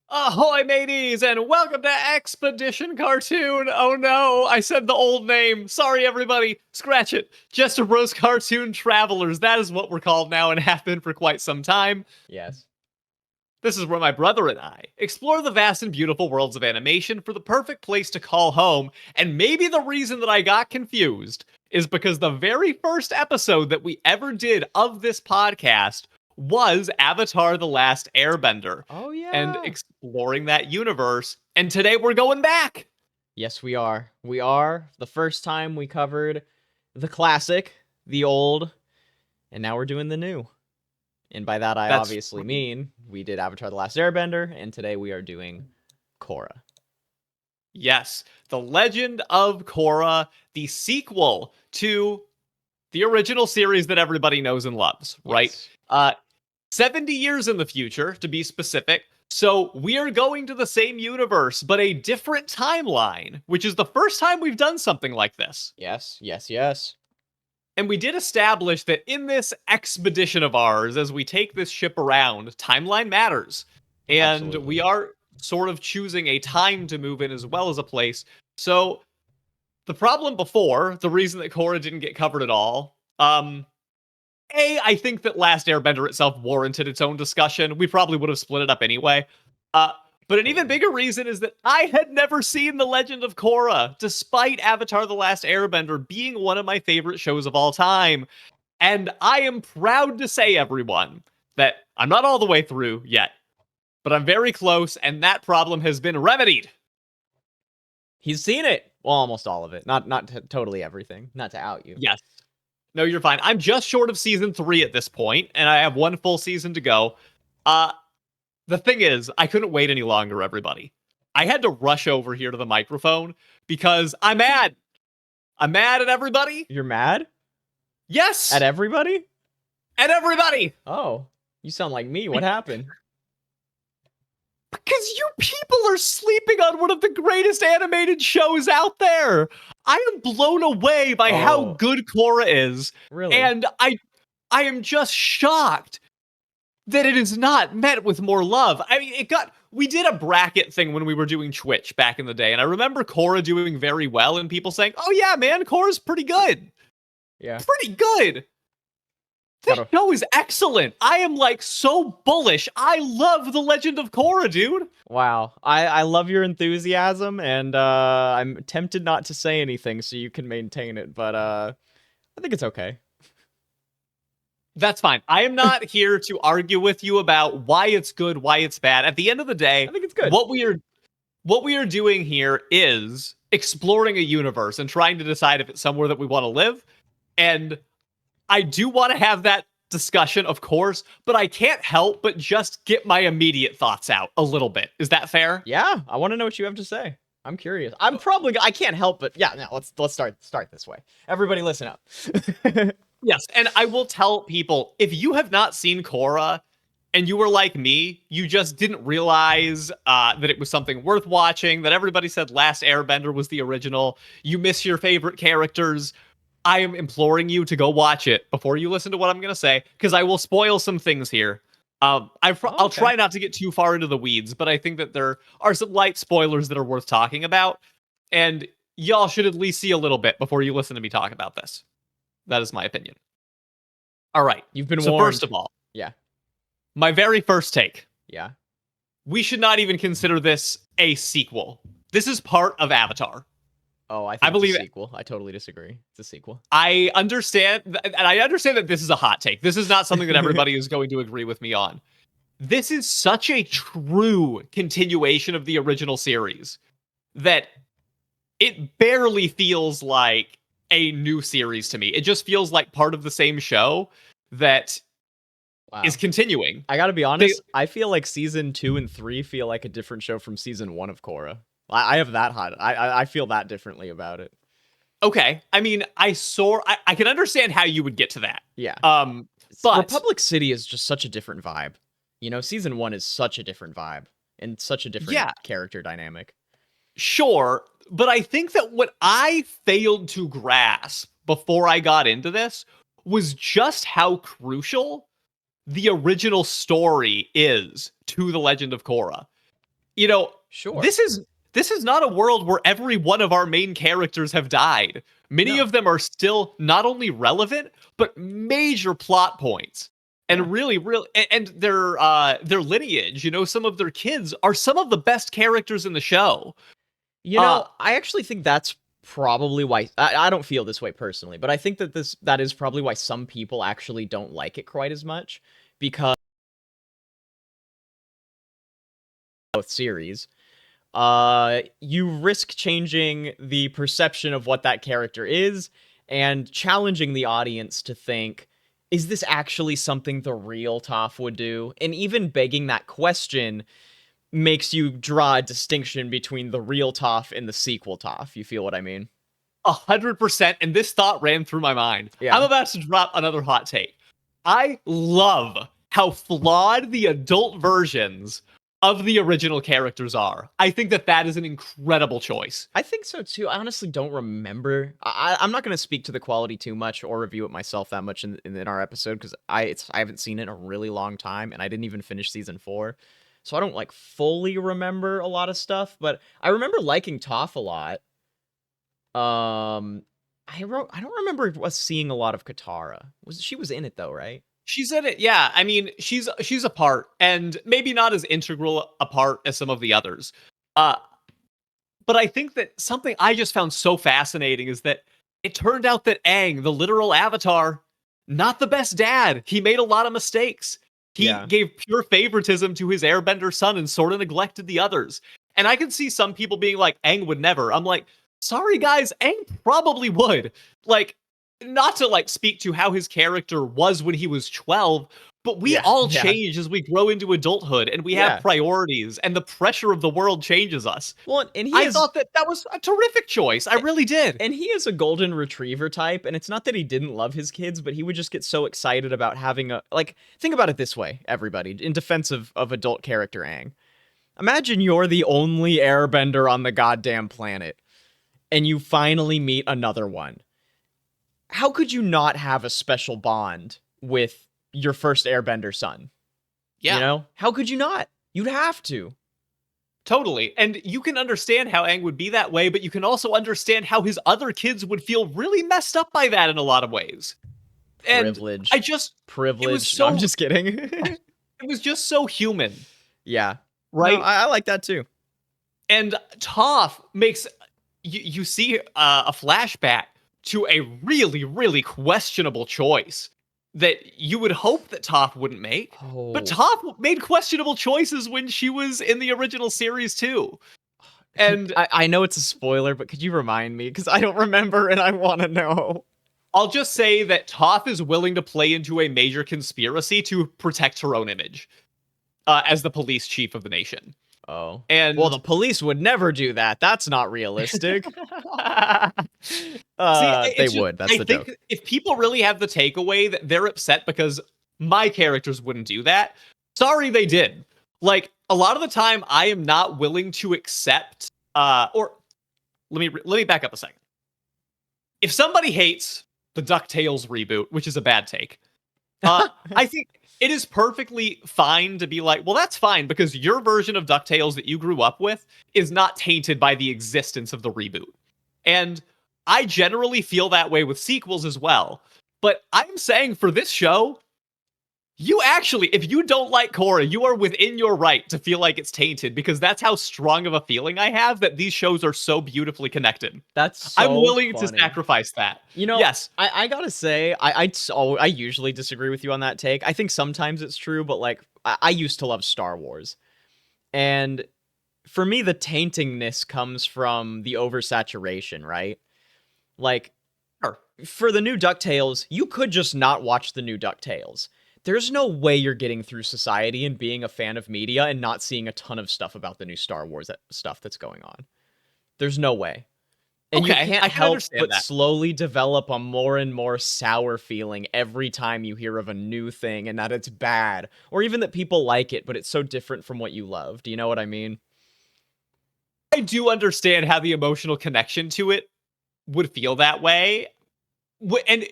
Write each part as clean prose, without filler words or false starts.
Ahoy, mateys, and welcome to Expedition Cartoon. Oh no, I said the old name. Sorry, everybody. Scratch it. Jester Bros Cartoon Travelers. That is what we're called now and have been for quite some time. Yes. This is where my brother and I explore the vast and beautiful worlds of animation for the perfect place to call home. And maybe the reason that I got confused is because the very first episode that we ever did of this podcast was Avatar: The Last Airbender. Oh, And yeah. exploring that universe. And today we're going back. Yes, we are. We are. The first time we covered the classic, the old, and now we're doing the new. And by that, I That's obviously mean we did Avatar: The Last Airbender, and today we are doing Korra. Yes, The Legend of Korra, the sequel to the original series that everybody knows and loves, right? Yes. 70 years in the future, to be specific. So we are going to the same universe, but a different timeline, which is the first time we've done something like this. Yes, yes, yes. And we did establish that in this expedition of ours, as we take this ship around, timeline matters. And Absolutely. we are sort of choosing a time to move in as well as a place. So the problem before, the reason that Korra didn't get covered at all, I think that Last Airbender itself warranted its own discussion. We probably would have split it up anyway. But an even bigger reason is that I had never seen The Legend of Korra, despite Avatar: The Last Airbender being one of my favorite shows of all time. And I am proud to say, everyone, that I'm not all the way through yet, but I'm very close, and that problem has been remedied. He's seen it. Well, almost all of it. Not totally everything. Not to out you. Yes. No, you're fine. I'm just short of season 3 at this point, and I have one full season to go. The thing is, I couldn't wait any longer, everybody. I had to rush over here to the microphone because I'm mad. I'm mad at everybody. You're mad? Yes. At everybody? At everybody. Oh, you sound like me. What happened? Because you people are sleeping on one of the greatest animated shows out there. I am blown away by how good Korra is. Really? And I am just shocked that it is not met with more love. I mean, we did a bracket thing when we were doing Twitch back in the day, and I remember Korra doing very well and people saying, "Oh yeah, man, Korra's pretty good." Yeah. Pretty good. This show is excellent. I am like so bullish. I love The Legend of Korra, dude. Wow. I love your enthusiasm, and I'm tempted not to say anything so you can maintain it, but I think it's okay. That's fine. I am not here to argue with you about why it's good, why it's bad. At the end of the day, I think it's good. What we are doing here is exploring a universe and trying to decide if it's somewhere that we want to live. And I do want to have that discussion, of course, but I can't help but just get my immediate thoughts out a little bit. Is that fair? Yeah, I want to know what you have to say. I'm curious. I can't help but yeah, no, let's start this way. Everybody listen up. Yes, and I will tell people, if you have not seen Korra and you were like me, you just didn't realize that it was something worth watching, that everybody said Last Airbender was the original, you miss your favorite characters, I am imploring you to go watch it before you listen to what I'm going to say, because I will spoil some things here. I'll try not to get too far into the weeds, but I think that there are some light spoilers that are worth talking about, and y'all should at least see a little bit before you listen to me talk about this. That is my opinion. All right. You've been warned. So first of all, yeah. My very first take. Yeah. We should not even consider this a sequel. This is part of Avatar. Oh, I believe it's a sequel. I totally disagree. It's a sequel. I understand, and I understand that this is a hot take. This is not something that everybody is going to agree with me on. This is such a true continuation of the original series that it barely feels like a new series to me. It just feels like part of the same show that is continuing. I gotta be honest, I feel like season 2 and 3 feel like a different show from season 1 of Korra. I have that hot. I feel that differently about it. Okay. I mean, I can understand how you would get to that. Yeah. But Republic City is just such a different vibe. You know, season 1 is such a different vibe and such a different character dynamic. Sure, but I think that what I failed to grasp before I got into this was just how crucial the original story is to The Legend of Korra. you know, Sure. this is not a world where every one of our main characters have died. Many No. of them are still not only relevant, but major plot points. Yeah. And really, and their lineage, some of their kids are some of the best characters in the show. Uh, I actually think that's probably why I don't feel this way personally, but I think that is probably why some people actually don't like it quite as much because both series. You risk changing the perception of what that character is and challenging the audience to think, is this actually something the real Toph would do? And even begging that question makes you draw a distinction between the real Toph and the sequel Toph. You feel what I mean? 100%. And this thought ran through my mind. I'm Yeah. about to drop another hot take. I love how flawed the adult versions of the original characters are. I think that is an incredible choice. I think so too. I honestly don't remember. I'm not going to speak to the quality too much or review it myself that much in our episode because I haven't seen it in a really long time and I didn't even finish season 4, so I don't like fully remember a lot of stuff. But I remember liking Toph a lot. I don't remember us seeing a lot of Katara. She was in it though, right? She's in it, yeah. I mean, she's a part, and maybe not as integral a part as some of the others. Uh, but I think that something I just found so fascinating is that it turned out that Aang, the literal Avatar, not the best dad. He made a lot of mistakes. He Yeah. gave pure favoritism to his Airbender son and sort of neglected the others. And I can see some people being like, Aang would never. I'm like, sorry guys, Aang probably would. Like, not to like speak to how his character was when he was 12, but we Yeah. all Yeah. change as we grow into adulthood and we have Yeah. priorities and the pressure of the world changes us. Well, and he I is thought that was a terrific choice. I really did. and he is a golden retriever type, and it's not that he didn't love his kids, but he would just get so excited about having a like think about it this way, everybody, in defense of adult character Aang. Imagine you're the only airbender on the goddamn planet, and you finally meet another one. How could you not have a special bond with your first airbender son? Yeah, You know? How could you not? You'd have to. totally. And you can understand how Aang would be that way, but you can also understand how his other kids would feel really messed up by that in a lot of ways. And Privilege. I just Privilege. it was No, I'm so just kidding. it was just so human, Yeah. No, right? I like that too. And Toph makes you see a flashback to a really, really questionable choice that you would hope that Toph wouldn't make. Oh. But Toph made questionable choices when she was in the original series too. And I know it's a spoiler, but could you remind me? Because I don't remember and I want to know. I'll just say that Toph is willing to play into a major conspiracy to protect her own image as the police chief of the nation. Oh. And Well, the police would never do that. That's not realistic. See, They it's just, would. That's I the think joke. if people really have the takeaway that they're upset because my characters wouldn't do that, sorry they did. Like a lot of the time, I am not willing to accept. Or let me back up a second. If somebody hates the DuckTales reboot, which is a bad take, I think it is perfectly fine to be like, well, that's fine because your version of DuckTales that you grew up with is not tainted by the existence of the reboot. And I generally feel that way with sequels as well. But I'm saying for this show, you actually, if you don't like Korra, you are within your right to feel like it's tainted because that's how strong of a feeling I have that these shows are so beautifully connected. That's so I'm willing to funny. sacrifice that. Yes, I gotta say, I usually disagree with you on that take. I think sometimes it's true, but like I used to love Star Wars, and for me, the taintingness comes from the oversaturation, right? Like Sure. for the new DuckTales, you could just not watch the new DuckTales. There's no way you're getting through society and being a fan of media and not seeing a ton of stuff about the new Star Wars stuff that's going on. There's no way. And Okay, you can't I can help understand but that. slowly develop a more and more sour feeling every time you hear of a new thing and that it's bad, or even that people like it, but it's so different from what you love. Do you know what I mean? I do understand how the emotional connection to it would feel that way. And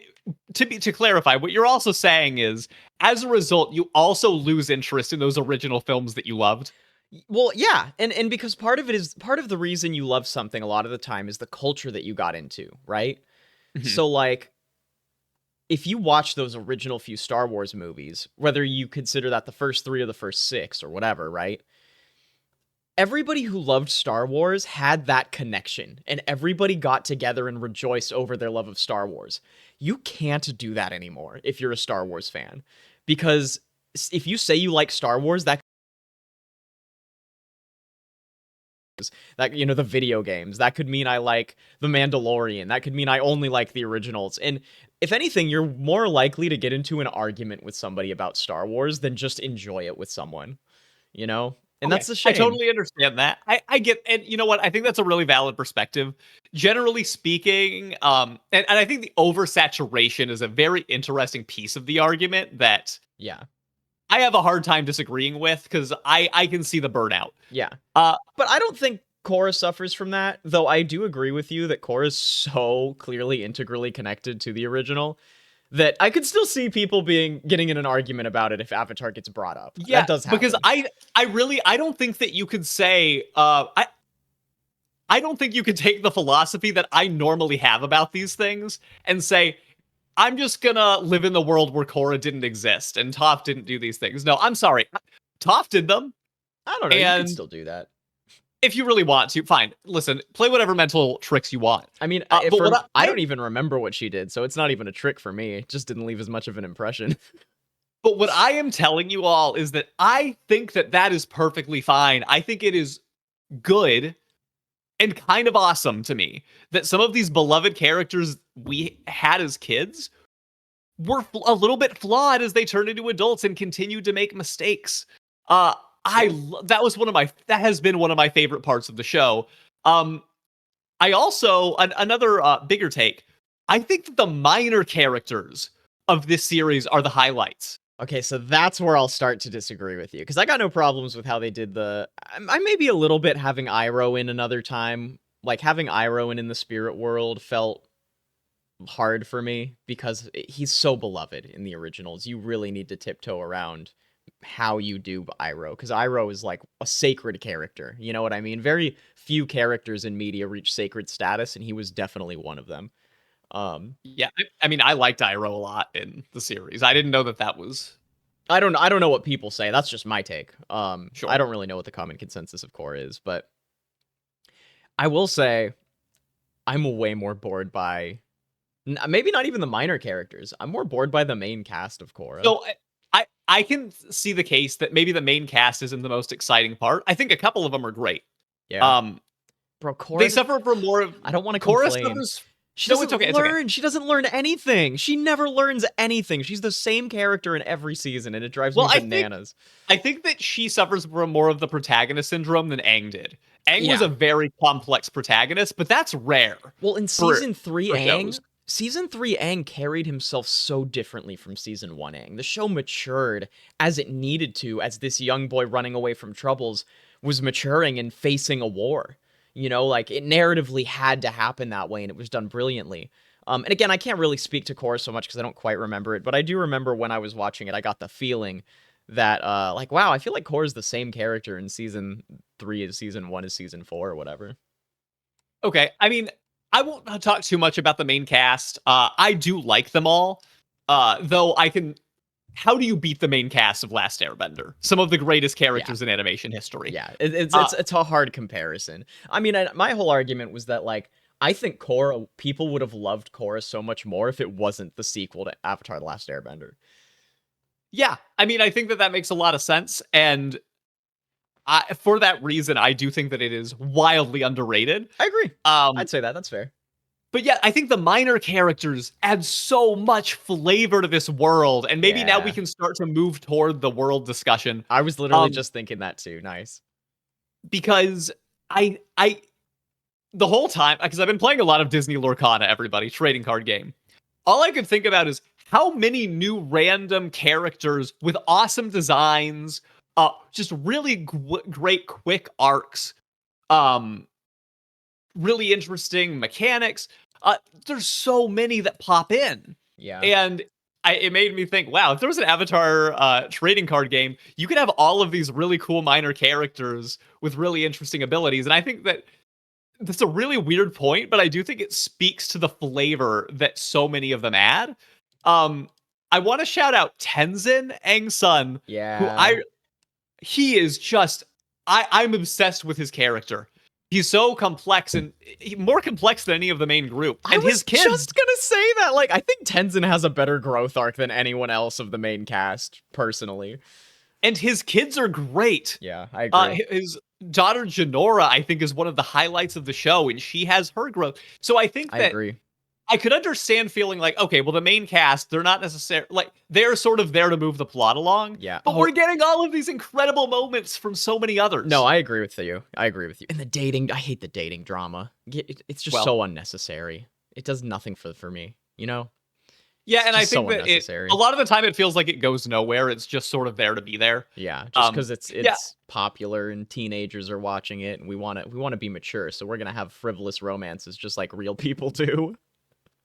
to clarify, what you're also saying is, as a result, you also lose interest in those original films that you loved. Well, yeah, and because part of it is part of the reason you love something a lot of the time is the culture that you got into, right? Mhm. So like if you watch those original few Star Wars movies, whether you consider that the first 3 or the first 6 or whatever, right? Everybody who loved Star Wars had that connection, and everybody got together and rejoiced over their love of Star Wars. You can't do that anymore if you're a Star Wars fan, because if you say you like Star Wars, that the video games, that could mean I like The Mandalorian, that could mean I only like the originals. And if anything, you're more likely to get into an argument with somebody about Star Wars than just enjoy it with someone, you know? And Okay, that's a I shame. totally understand that. I get, and you know what? I think that's a really valid perspective. Generally speaking, and I think the oversaturation is a very interesting piece of the argument that Yeah. I have a hard time disagreeing with because I can see the burnout. Yeah. Uh, But I don't think Korra suffers from that, though I do agree with you that Korra is so clearly integrally connected to the original that I could still see people being getting in an argument about it if Avatar gets brought up. That yeah, does because happen. I really I don't think that you could say I don't think you could take the philosophy that I normally have about these things and say I'm just gonna live in the world where Korra didn't exist and Toph didn't do these things. No, I'm sorry. Toph did them, I don't know, you could and still do that. if you really want to, fine. Listen, play whatever mental tricks you want. I mean, But what I don't even remember what she did, so it's not even a trick for me. It just didn't leave as much of an impression. but what I am telling you all is that I think that that is perfectly fine. I think it is good and kind of awesome to me that some of these beloved characters we had as kids were a little bit flawed as they turned into adults and continued to make mistakes. Uh, Yeah. that was that has been one of my favorite parts of the show. Um, I also another bigger take. I think that the minor characters of this series are the highlights. Okay, so that's where I'll start to disagree with you because I got no problems with how they did the. I may be a little bit having Iroh in another time. Like having Iroh in the spirit world felt hard for me because he's so beloved in the originals. You really need to tiptoe around how you do Iroh because Iroh is like a sacred character. You know what I mean? Very few characters in media reach sacred status, and he was definitely one of them. Um, Yeah, I mean, I liked Iroh a lot in the series. I didn't know that that was I don't know what people say. That's just my take. I sure. don't really know what the common consensus of core is, but I will say I'm way more bored by maybe not even the minor characters. I'm more bored by the main cast of Korra. So I can see the case that maybe the main cast isn't the most exciting part. I think a couple of them are great. Yeah. Um, Bro, they Korra, suffer from more of I don't want to Korra complain. suffers. She No, doesn't it's okay. It's okay. learn. She doesn't learn anything. She never learns anything. She's the same character in every season, and it drives me Well, bananas. I think that she suffers from more of the protagonist syndrome than Aang did. Aang was Yeah. a very complex protagonist, but that's rare Well, in for shows. Season 3 Aang carried himself so differently from season 1 Aang. The show matured as it needed to as this young boy running away from troubles was maturing and facing a war. You know, like it narratively had to happen that way and it was done brilliantly. And again, I can't really speak to Korra so much because I don't quite remember it, but I do remember when I was watching it, I got the feeling that like wow, I feel like Korra's the same character in season 3 as season 1 as season 4 or whatever. Okay, I mean, I won't talk too much about the main cast. I do like them all, though I can. How do you beat the main cast of Last Airbender? Some of the greatest Yeah. characters in animation history. Yeah, Uh, it's a hard comparison. I mean, my whole argument was that like I think Korra people would have loved Korra so much more if it wasn't the sequel to Avatar: The Last Airbender. yeah, I mean, I think that that makes a lot of sense, and for that reason, I do think that it is wildly underrated. I agree. Um, I'd say that. That's fair. but yeah, I think the minor characters add so much flavor to this world, and maybe now we Yeah, can start to move toward the world discussion. I was literally Um, just thinking that too. Nice. because I the whole time because I've been playing a lot of Disney Lorcana, everybody trading card game. All I could think about is how many new random characters with awesome designs, just really great quick arcs, um, really interesting mechanics. There's so many that pop in, Yeah. and it made me think, wow, if there was an Avatar trading card game, you could have all of these really cool minor characters with really interesting abilities. And I think that that's a really weird point, but I do think it speaks to the flavor that so many of them add. Um, I want to shout out Tenzin Aang Sun, who Yeah. he is just I'm obsessed with his character. He's so complex and more complex than any of the main group. I And his was kids just gonna say that. Like, I think Tenzin has a better growth arc than anyone else of the main cast, personally. are great. Yeah, I agree. His daughter Janora, I think, is one of the highlights of the show, and she has her growth. So I think I that agree. I could understand feeling like, okay, well, the main cast, they're not necessarily like they're sort of there to move the plot along, Yeah. but we're getting all of these incredible moments from so many No, others. I agree with you. I agree with you. And the dating, I hate the dating drama. It's just Well, so unnecessary. It does nothing for me, you know? yeah, It's and I just think so that unnecessary. a lot of the time it feels like it goes nowhere. It's just sort of there to be there. Yeah, just Um, because it's yeah, it's popular and teenagers are watching it, and we want to be mature, so we're gonna have frivolous romances just like real people do.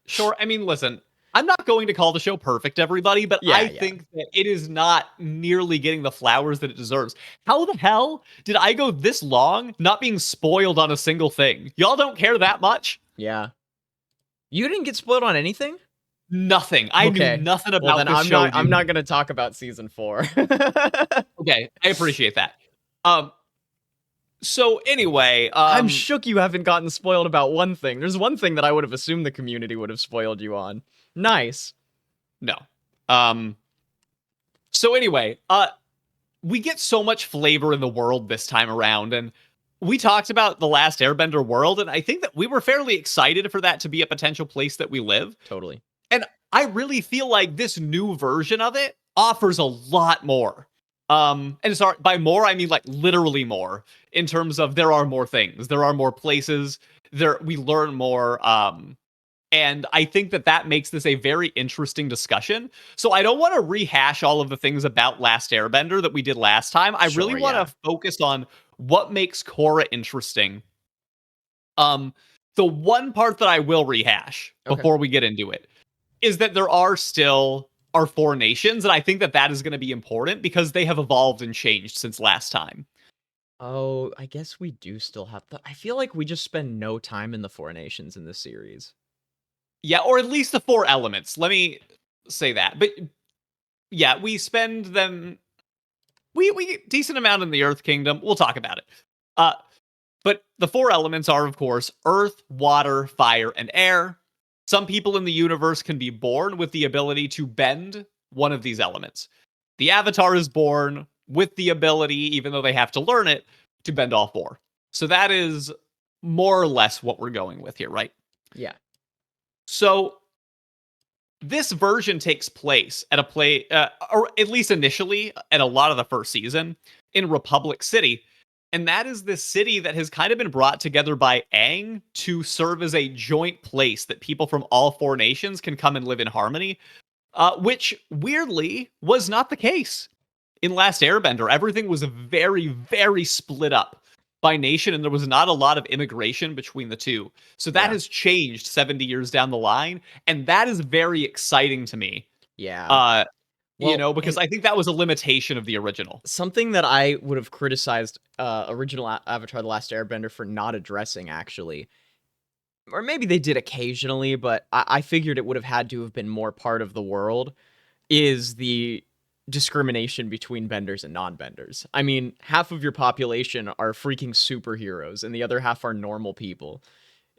sure. I mean, listen, I'm not going to call the show perfect, everybody, but Yeah, I yeah. think that it is not nearly getting the flowers that it deserves. How the hell did I go this long not being spoiled on a single thing? Y'all don't care that much? Yeah. You didn't get spoiled on anything? Nothing. I knew Okay. nothing Well, about then this I'm show, not I'm dude. not gonna talk about season 4. Okay, I appreciate that. Um, so anyway, I'm shook you haven't gotten spoiled about one thing. There's one thing that I would have assumed the community would have spoiled you on. Nice. no. Um, so anyway, we get so much flavor in the world this time around, and we talked about the Last Airbender world, and I think that we were fairly excited for that to be a potential place that we live. Totally. And I really feel like this new version of it offers a lot more. And sorry, by more I mean like literally more in terms of there are more things, there are more places, there we learn more. And I think that that makes this a very interesting discussion. So I don't want to rehash all of the things about Last Airbender that we did last time. I really Sure, want yeah. to focus on what makes Korra interesting. Um, the one part that I will rehash Okay. before we get into it is that there are still our four nations, and I think that that is going to be important because they have evolved and changed since last time. Oh, I guess we do still have the I feel like we just spend no time in the Four Nations in this series. Yeah, or at least the four elements. Let me say that. But yeah, we spend them we decent amount in the Earth Kingdom. We'll talk about it. Uh, but the four elements are, of course, earth, water, fire, and air. Some people in the universe can be born with the ability to bend one of these elements. The Avatar is born with the ability, even though they have to learn it, to bend all four. So that is more or less what we're going with here, right? Yeah. So this version takes place at or at least initially, at a lot of the first season in Republic City. And that is this city that has kind of been brought together by Aang to serve as a joint place that people from all four nations can come and live in harmony, which weirdly was not the case in Last Airbender. Everything was very, very split up by nation, and there was not a lot of immigration between the two. So that Yeah. has changed 70 years down the line, and that is very exciting to me. Yeah. Uh, Well, because and I think that was a limitation of the original. something that I would have criticized original Avatar: The Last Airbender for not addressing, actually, or maybe they did occasionally, but I figured it would have had to have been more part of the world, is the discrimination between benders and non-benders. I mean, half of your population are freaking superheroes, and the other half are normal people.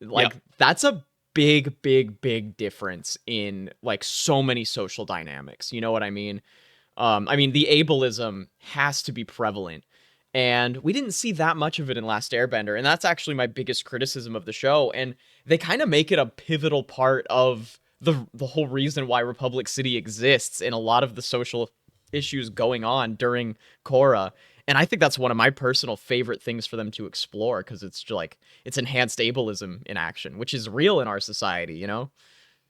Yep. Like, that's a big, big, big difference in like so many social dynamics. You know what I mean? I mean, the ableism has to be prevalent. And we didn't see that much of it in Last Airbender. And that's actually my biggest criticism of the show. And they kind of make it a pivotal part of the whole reason why Republic City exists in a lot of the social issues going on during Korra. And I think that's one of my personal favorite things for them to explore because it's like it's enhanced ableism in action, which is real in our society, you know?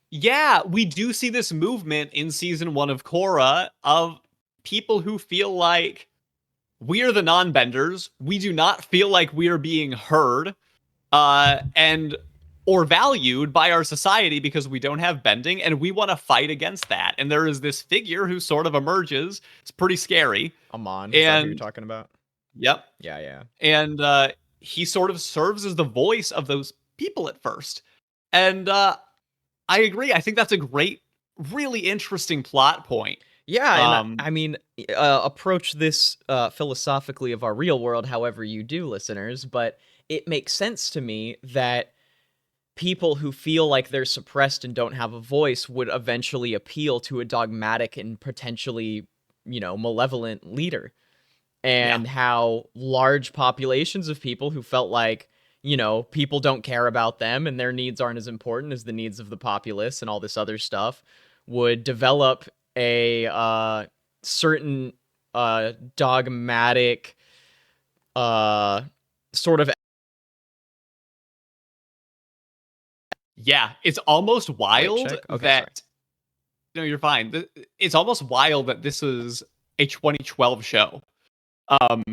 Yeah, we do see this movement in season one of Korra of people who feel like we are the non-benders. We do not feel like we are being heard. And or valued by our society because we don't have bending and we want to fight against that. And there is this figure who sort of emerges. It's pretty scary. Amon, is that who you're And talking about? yep. Yeah, yeah. And he sort of serves as the voice of those people at first. And I agree. I think that's a great, really interesting plot point. Yeah, and Um, I mean, approach this philosophically of our real world however you do, listeners, but it makes sense to me that people who feel like they're suppressed and don't have a voice would eventually appeal to a dogmatic and potentially, malevolent leader. yeah. And how large populations of people who felt like, people don't care about them and their needs aren't as important as the needs of the populace and all this other stuff would develop a certain dogmatic sort of. Yeah. It's almost Wait, wild check. Okay, sorry. that, no, you're fine. It's almost wild that this is a 2012 show. Um,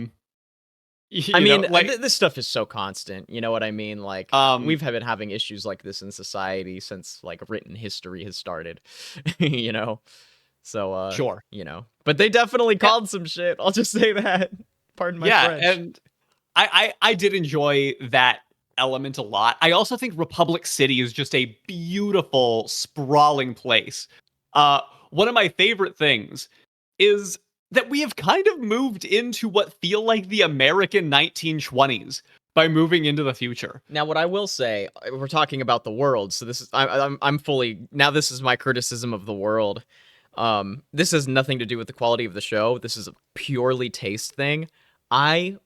I mean, like, this stuff is so constant. You know what I mean? Like, um, we've been having issues like this in society since like written history has started. you know, so sure. but they definitely Yeah. called some shit. I'll just say that. Pardon my Yeah. French. And I did enjoy that element a lot. I also think Republic City is just a beautiful, sprawling place. One of my favorite things is that we have kind of moved into what feel like the American 1920s by moving into the future. Now, what I will say, we're talking about the world, so this is I'm fully now. This is my criticism of the world. This has nothing to do with the quality of the show. This is a purely taste thing. I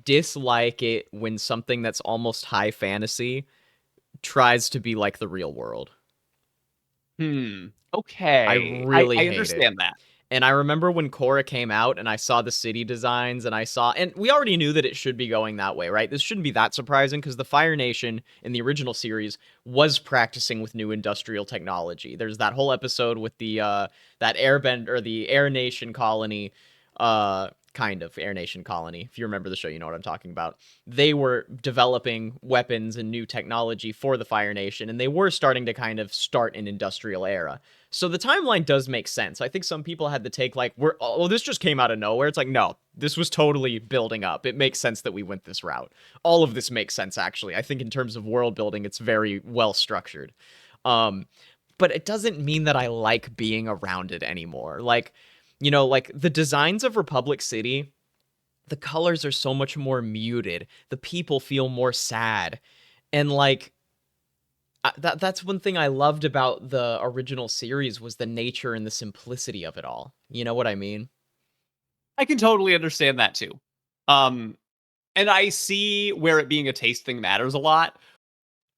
dislike it when something that's almost high fantasy tries to be like the real world. I Okay. really I hate it. understand that. And I remember when Korra came out and I saw the city designs and we already knew that it should be going that way, right? This shouldn't be that surprising because the Fire Nation in the original series was practicing with new industrial technology. There's that whole episode with the that Airbender or the Air Nation colony, kind of Air Nation colony. If you remember the show, you know what I'm talking about. They were developing weapons and new technology for the Fire Nation, and they were starting to kind of start an industrial era. So the timeline does make sense. I think some people had the take like, this just came out of nowhere. It's like, no, this was totally building up. It makes sense that we went this route. All of this makes sense, actually. I think in terms of world building, it's very well structured. But it doesn't mean that I like being around it anymore. Like, like the designs of Republic City, the colors are so much more muted. The people feel more sad. And like, that's one thing I loved about the original series was the nature and the simplicity of it all. You know what I mean? I can totally understand that too. Um, and I see where it being a taste thing matters a lot.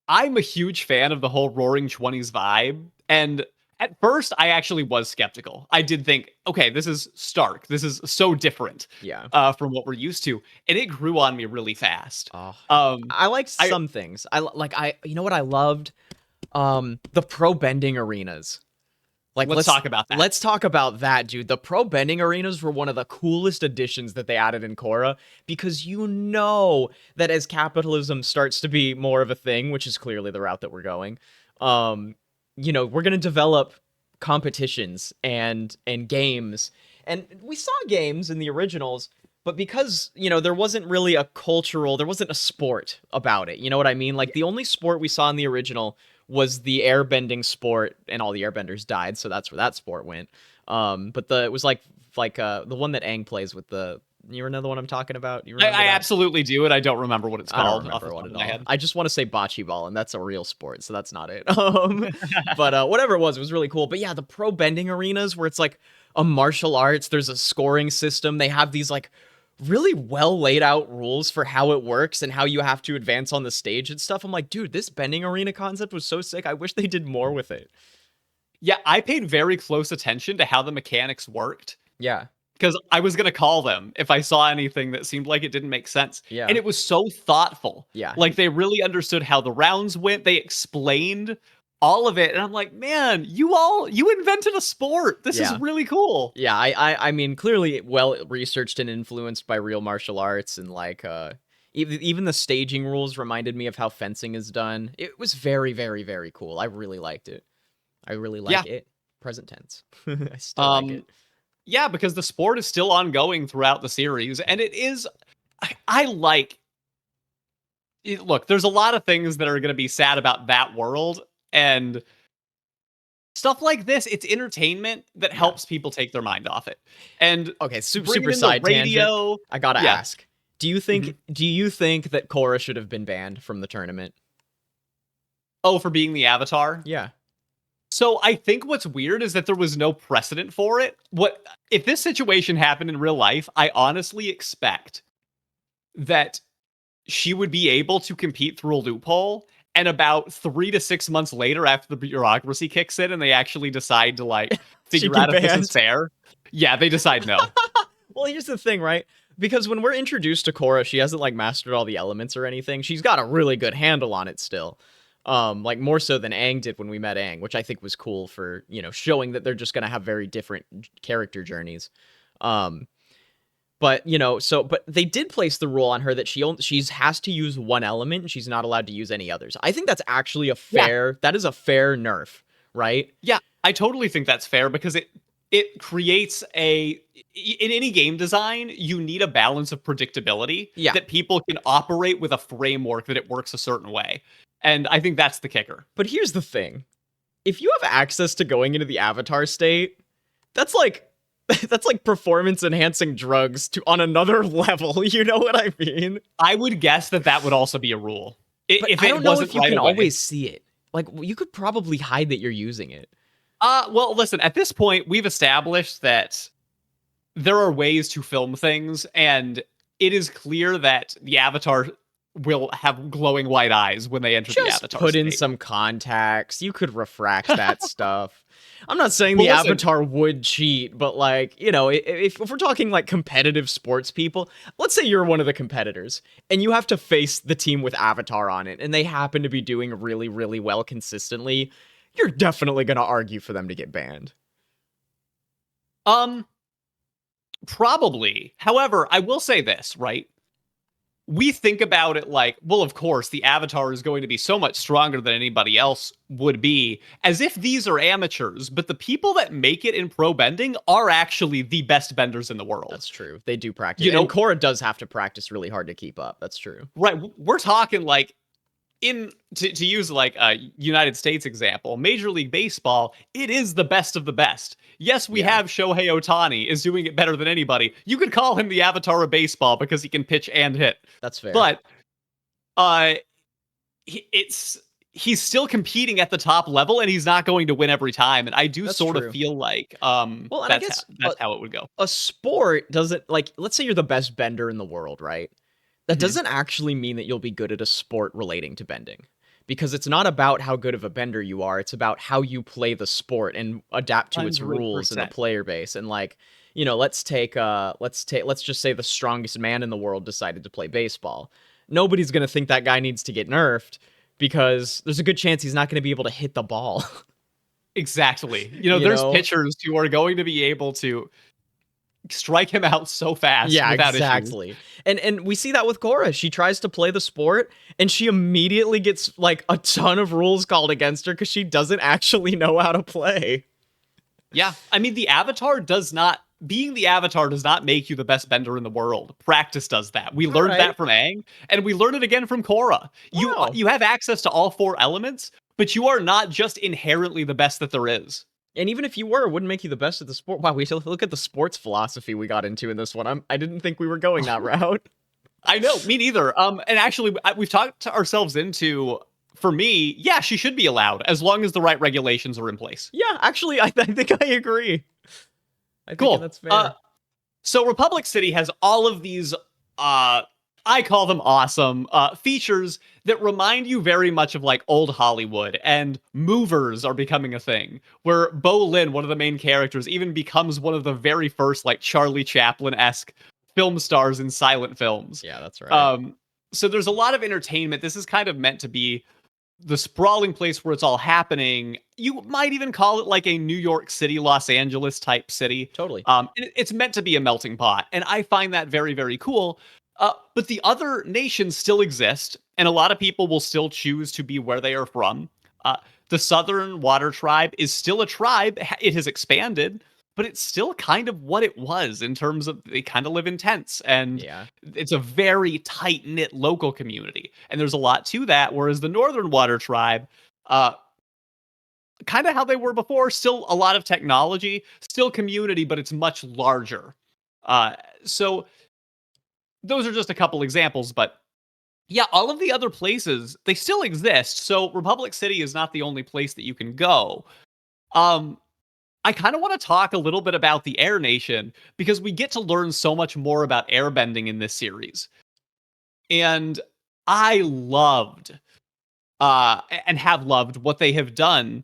I'm a huge fan of the whole Roaring 20s vibe. And at first, I actually was skeptical. I did think, okay, this is stark. This is so different Yeah. from what we're used to. And it grew on me really fast. Oh, Um, I liked I some things. You know what I loved? The pro bending arenas. Like Let's talk about that. let's talk about that, dude. The pro bending arenas were one of the coolest additions that they added in Korra because you know that as capitalism starts to be more of a thing, which is clearly the route that we're going, we're gonna develop competitions and games. And we saw games in the originals, but because, there wasn't really there wasn't a sport about it. You know what I mean? Like the only sport we saw in the original was the airbending sport, and all the airbenders died, so that's where that sport went. But it was like the one that Aang plays with the. You know the one I'm talking about? You remember I that? absolutely do, and I don't remember what it's I don't called off the remember top what of at my all. head. I just want to say bocce ball, and that's a real sport, so that's not it. But whatever it was really cool. But yeah, the pro bending arenas where it's like a martial arts. There's a scoring system. They have these like really well laid out rules for how it works and how you have to advance on the stage and stuff. I'm like, dude, this bending arena concept was so sick. I wish they did more with it. Yeah, I paid very close attention to how the mechanics worked Yeah. because I was going to call them if I saw anything that seemed like it didn't make sense. Yeah. And it was so thoughtful. Yeah. Like they really understood how the rounds went. They explained all of it. And I'm like, man, you invented a sport. This is Yeah. really cool. Yeah, I mean, clearly well researched and influenced by real martial arts and like Even the staging rules reminded me of how fencing is done. It was very, very, very cool. I really liked it. I really Yeah. like it. Present tense. I still like Um, it. yeah, because the sport is still ongoing throughout the series, and it is. I like. Look, there's a lot of things that are going to be sad about that world, and stuff like this. It's entertainment that Yeah. helps people take their mind off it, and Okay, super bringing in the side tangent. radio. I gotta Yeah. ask. Do you think that Korra should have been banned from the tournament? Oh, for being the Avatar. Yeah. So I think what's weird is that there was no precedent for it. What if this situation happened in real life? I honestly expect that she would be able to compete through a loophole. And about 3 to 6 months later, after the bureaucracy kicks in and they actually decide to like She figure get out if this is banned. fair, yeah, they decide no. Well, here's the thing, right? Because when we're introduced to Korra, she hasn't like mastered all the elements or anything. She's got a really good handle on it still. Like more so than Aang did when we met Aang, which I think was cool for, showing that they're just gonna have very different character journeys. Um, but they did place the rule on her that she's has to use one element and she's not allowed to use any others. I think that's actually Yeah. that is a fair nerf, right? Yeah, I totally think that's fair because it creates in any game design, you need a balance of predictability Yeah. that people can operate with a framework that it works a certain way. And I think that's the kicker. But here's the thing. If you have access to going into the avatar state, that's like that's like performance enhancing drugs on another level. You know what I mean? I would guess that would also be a rule. But If I it don't know wasn't if you right can away. always see it. Like you could probably hide that you're using it. Well, listen, at this point, we've established that there are ways to film things, and it is clear that the avatar will have glowing white eyes when they enter the Just avatar put in state. some contacts. You could refract that stuff. I'm not saying Well, the listen. avatar would cheat, but like, if we're talking like competitive sports people, let's say you're one of the competitors and you have to face the team with avatar on it and they happen to be doing really, really well consistently, you're definitely going to argue for them to get banned. Probably. However, I will say this, right? We think about it like, well, of course, the avatar is going to be so much stronger than anybody else would be, as if these are amateurs. But the people that make it in pro bending are actually the best benders in the world. That's true. They do practice. You know, and Korra does have to practice really hard to keep up. That's true. Right. We're talking like to use like a United States example, Major League Baseball, it is the best of the best. Yes, we have Shohei Ohtani is doing it better than anybody. You could call him the avatar of baseball because he can pitch and hit. That's fair. But he's still competing at the top level and he's not going to win every time. And I do That's sort true. of feel like well, and I guess that's how it would go. A sport doesn't like, let's say you're the best bender in the world, right? That doesn't actually mean that you'll be good at a sport relating to bending, because it's not about how good of a bender you are. It's about how you play the sport and adapt to its rules and the 100%. player base. And like, let's just say the strongest man in the world decided to play baseball. Nobody's going to think that guy needs to get nerfed because there's a good chance he's not going to be able to hit the ball. Exactly. There's pitchers who are going to be able to strike him out so fast. Yeah, without exactly. issues. And we see that with Korra. She tries to play the sport and she immediately gets like a ton of rules called against her because she doesn't actually know how to play. Yeah. I mean, being the avatar does not make you the best bender in the world. Practice does that. We learned that from Aang, and we learned it again from Korra. Wow. You have access to all 4 elements, but you are not just inherently the best that there is. And even if you were, it wouldn't make you the best at the sport. Wow, we look at the sports philosophy we got into in this one. I didn't think we were going that route. I know, me neither. And actually, we've talked ourselves into, for me, yeah, she should be allowed as long as the right regulations are in place. Yeah, actually, I think I agree. I think that's fair. So Republic City has all of these, I call them awesome, features that remind you very much of like old Hollywood, and movers are becoming a thing where Bo Lin, one of the main characters, even becomes one of the very first like Charlie Chaplin-esque film stars in silent films. Yeah, that's right. So there's a lot of entertainment. This is kind of meant to be the sprawling place where it's all happening. You might even call it like a New York City, Los Angeles type city. Totally. It's meant to be a melting pot, and I find that very, very cool. But the other nations still exist, and a lot of people will still choose to be where they are from. Uh, the Southern Water Tribe is still a tribe. It has expanded, but it's still kind of what it was in terms of they kind of live in tents, and Yeah. it's a very tight knit local community. And there's a lot to that. Whereas the Northern Water Tribe, uh, kind of how they were before, still a lot of technology, still community, but it's much larger. So those are just a couple examples, but yeah, all of the other places, they still exist. So Republic City is not the only place that you can go. Um, I kind of want to talk a little bit about the Air Nation because we get to learn so much more about airbending in this series. And I loved and have loved what they have done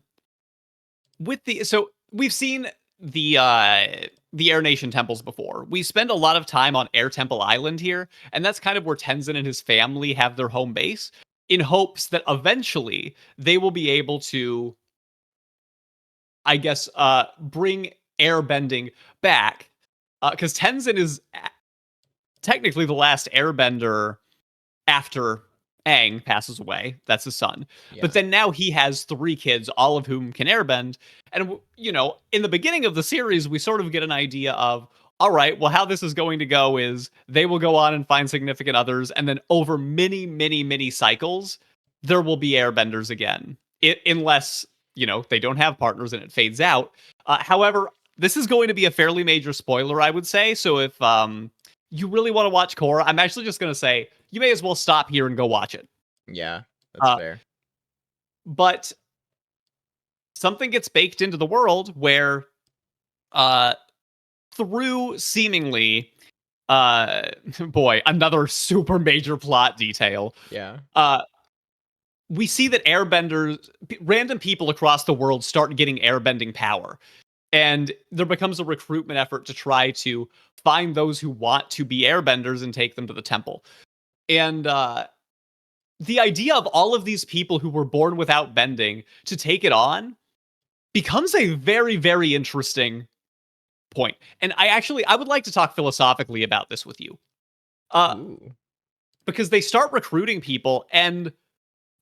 with the so we've seen the Air Nation temples before. We spend a lot of time on Air Temple Island here, and that's kind of where Tenzin and his family have their home base in hopes that eventually they will be able to, I guess, bring airbending back. Because Tenzin is technically the last airbender after Aang passes away. That's his son. Yeah. But then now he has three kids, all of whom can airbend. And, you know, in the beginning of the series, we sort of get an idea of, all right, well, how this is going to go is they will go on and find significant others. And then over many, many, many cycles, there will be airbenders again. Unless, you know, they don't have partners and it fades out. However, this is going to be a fairly major spoiler, I would say. So if you really want to watch Korra, I'm actually just going to say you may as well stop here and go watch it. Yeah, that's Uh, fair. but something gets baked into the world where, uh, through seemingly, boy, another super major plot detail. Yeah. We see that airbenders, random people across the world start getting airbending power. And there becomes a recruitment effort to try to find those who want to be airbenders and take them to the temple. And the idea of all of these people who were born without bending to take it on becomes a very, very interesting point. And I would like to talk philosophically about this with you. Ooh. Because they start recruiting people and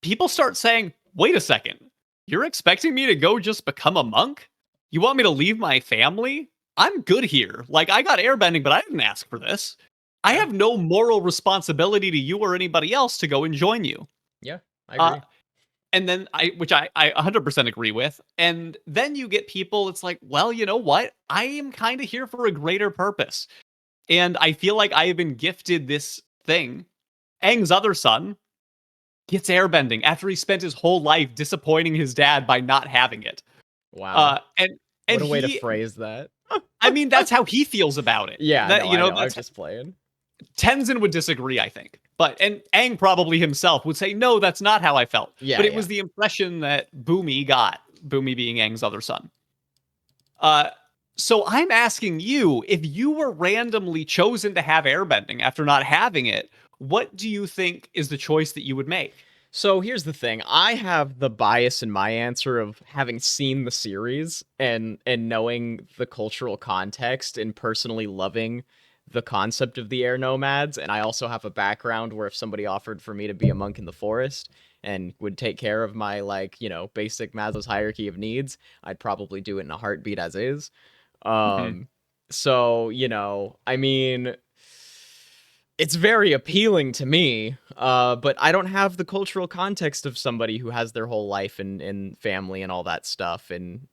people start saying, wait a second, you're expecting me to go just become a monk? You want me to leave my family? I'm good here. Like, I got airbending, but I didn't ask for this. I Yeah. have no moral responsibility to you or anybody else to go and join you. Yeah, I Uh, agree. and then which I 100% agree with. And then you get people, it's like, well, you know what? I am kind of here for a greater purpose. And I feel like I have been gifted this thing. Aang's other son gets airbending after he spent his whole life disappointing his dad by not having it. Wow. And What a way to he, phrase that. I mean, that's how he feels about it. Yeah, That, no, you I know, know. I was that's just playing. Tenzin would disagree, I think. And Aang probably himself would say, no, that's not how I felt. Yeah, But it yeah. was the impression that Boomy got, Boomy being Aang's other son. Uh, so I'm asking you, if you were randomly chosen to have airbending after not having it, what do you think is the choice that you would make? So here's the thing. I have the bias in my answer of having seen the series and knowing the cultural context and personally loving the concept of the air nomads, and I also have a background where if somebody offered for me to be a monk in the forest and would take care of my like, basic Maslow's hierarchy of needs, I'd probably do it in a heartbeat as is. Mhm. So, I mean, it's very appealing to me, but I don't have the cultural context of somebody who has their whole life and family and all that stuff. And,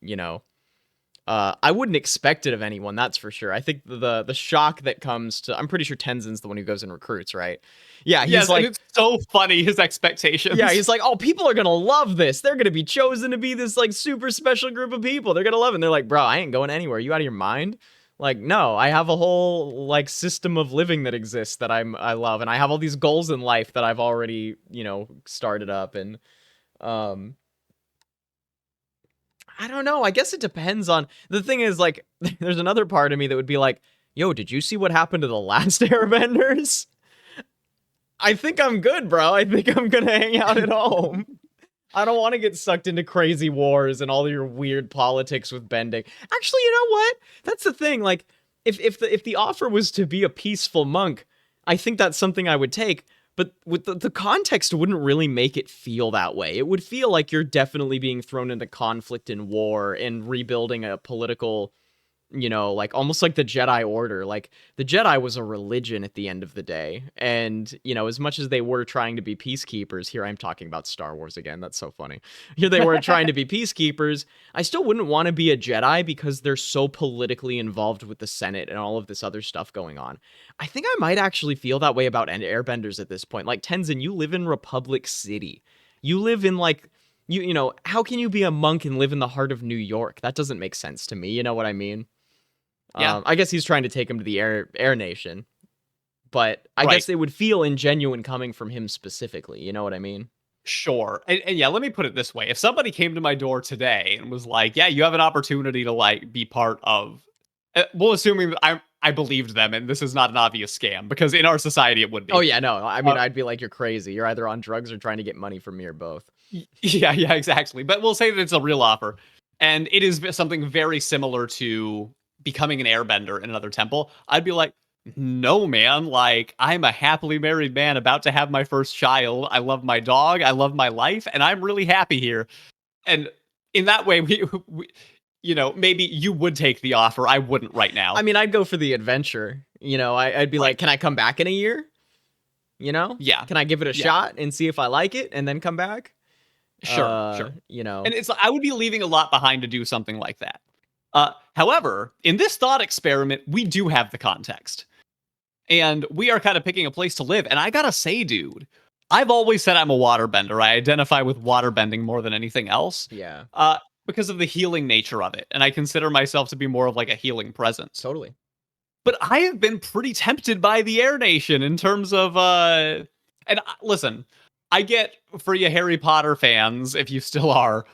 I wouldn't expect it of anyone, that's for sure. I think the shock that comes to, I'm pretty sure Tenzin's the one who goes and recruits, right? Yeah, he's Yes, and like, it's so funny, his yeah, expectations. he's like, oh, people are gonna love this. They're gonna be chosen to be this like super special group of people. They're gonna love it. And they're like, bro, I ain't going anywhere. You out of your mind? Like, no, I have a whole like system of living that exists that I love, and I have all these goals in life that I've already started up, and um, I don't know. I guess it depends on the thing. Is like, there's another part of me that would be like, yo, did you see what happened to the last Airbenders? I think I'm good, bro. I think I'm gonna hang out at home. I don't want to get sucked into crazy wars and all your weird politics with bending. Actually, you know what? That's the thing. Like, if the offer was to be a peaceful monk, I think that's something I would take, but with the context wouldn't really make it feel that way. It would feel like you're definitely being thrown into conflict and war and rebuilding a political, like almost like the Jedi Order. Like the Jedi was a religion at the end of the day. And, as much as they were trying to be peacekeepers, here I'm talking about Star Wars again. That's so funny. Here they were trying to be peacekeepers. I still wouldn't want to be a Jedi because they're so politically involved with the Senate and all of this other stuff going on. I think I might actually feel that way about airbenders at this point. Like Tenzin, you live in Republic City. You live in like how can you be a monk and live in the heart of New York? That doesn't make sense to me. You know what I mean? Yeah. I guess he's trying to take him to the Air Nation, but I Right. guess they would feel ingenuine coming from him specifically. You know what I mean? Sure. And yeah, let me put it this way. If somebody came to my door today and was like, yeah, you have an opportunity to like be part of, well, assuming that I believed them and this is not an obvious scam, because in our society it would be. Oh yeah, no. I mean, I'd be like, you're crazy. You're either on drugs or trying to get money from me or both. Yeah, exactly. But we'll say that it's a real offer. And it is something very similar to becoming an airbender in another temple. I'd be like, no, man, like I'm a happily married man about to have my first child. I love my dog. I love my life. And I'm really happy here. And in that way, we maybe you would take the offer. I wouldn't right now. I mean, I'd go for the adventure. I'd be like, can I come back in a year? Yeah. Can I give it a shot and see if I like it and then come back? Sure. And it's I would be leaving a lot behind to do something like that. However, in this thought experiment, we do have the context. And we are kind of picking a place to live. And I gotta say, dude, I've always said I'm a waterbender. I identify with waterbending more than anything else. Yeah. Because of the healing nature of it. And I consider myself to be more of like a healing presence. Totally. But I have been pretty tempted by the Air Nation in terms of listen, I get, for you Harry Potter fans, if you still are,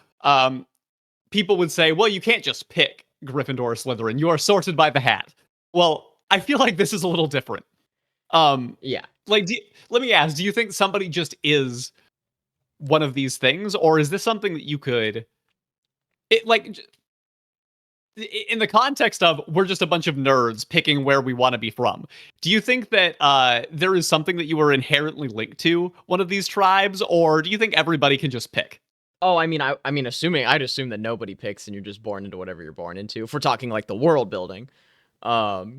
people would say, well, you can't just pick Gryffindor or Slytherin. You are sorted by the hat. Well, I feel like this is a little different. Yeah. Like, let me ask, do you think somebody just is one of these things? Or is this something that you could... in the context of we're just a bunch of nerds picking where we want to be from, do you think that there is something that you are inherently linked to one of these tribes, or do you think everybody can just pick? Oh, I mean, I'd assume that nobody picks and you're just born into whatever you're born into. If we're talking like the world building, well,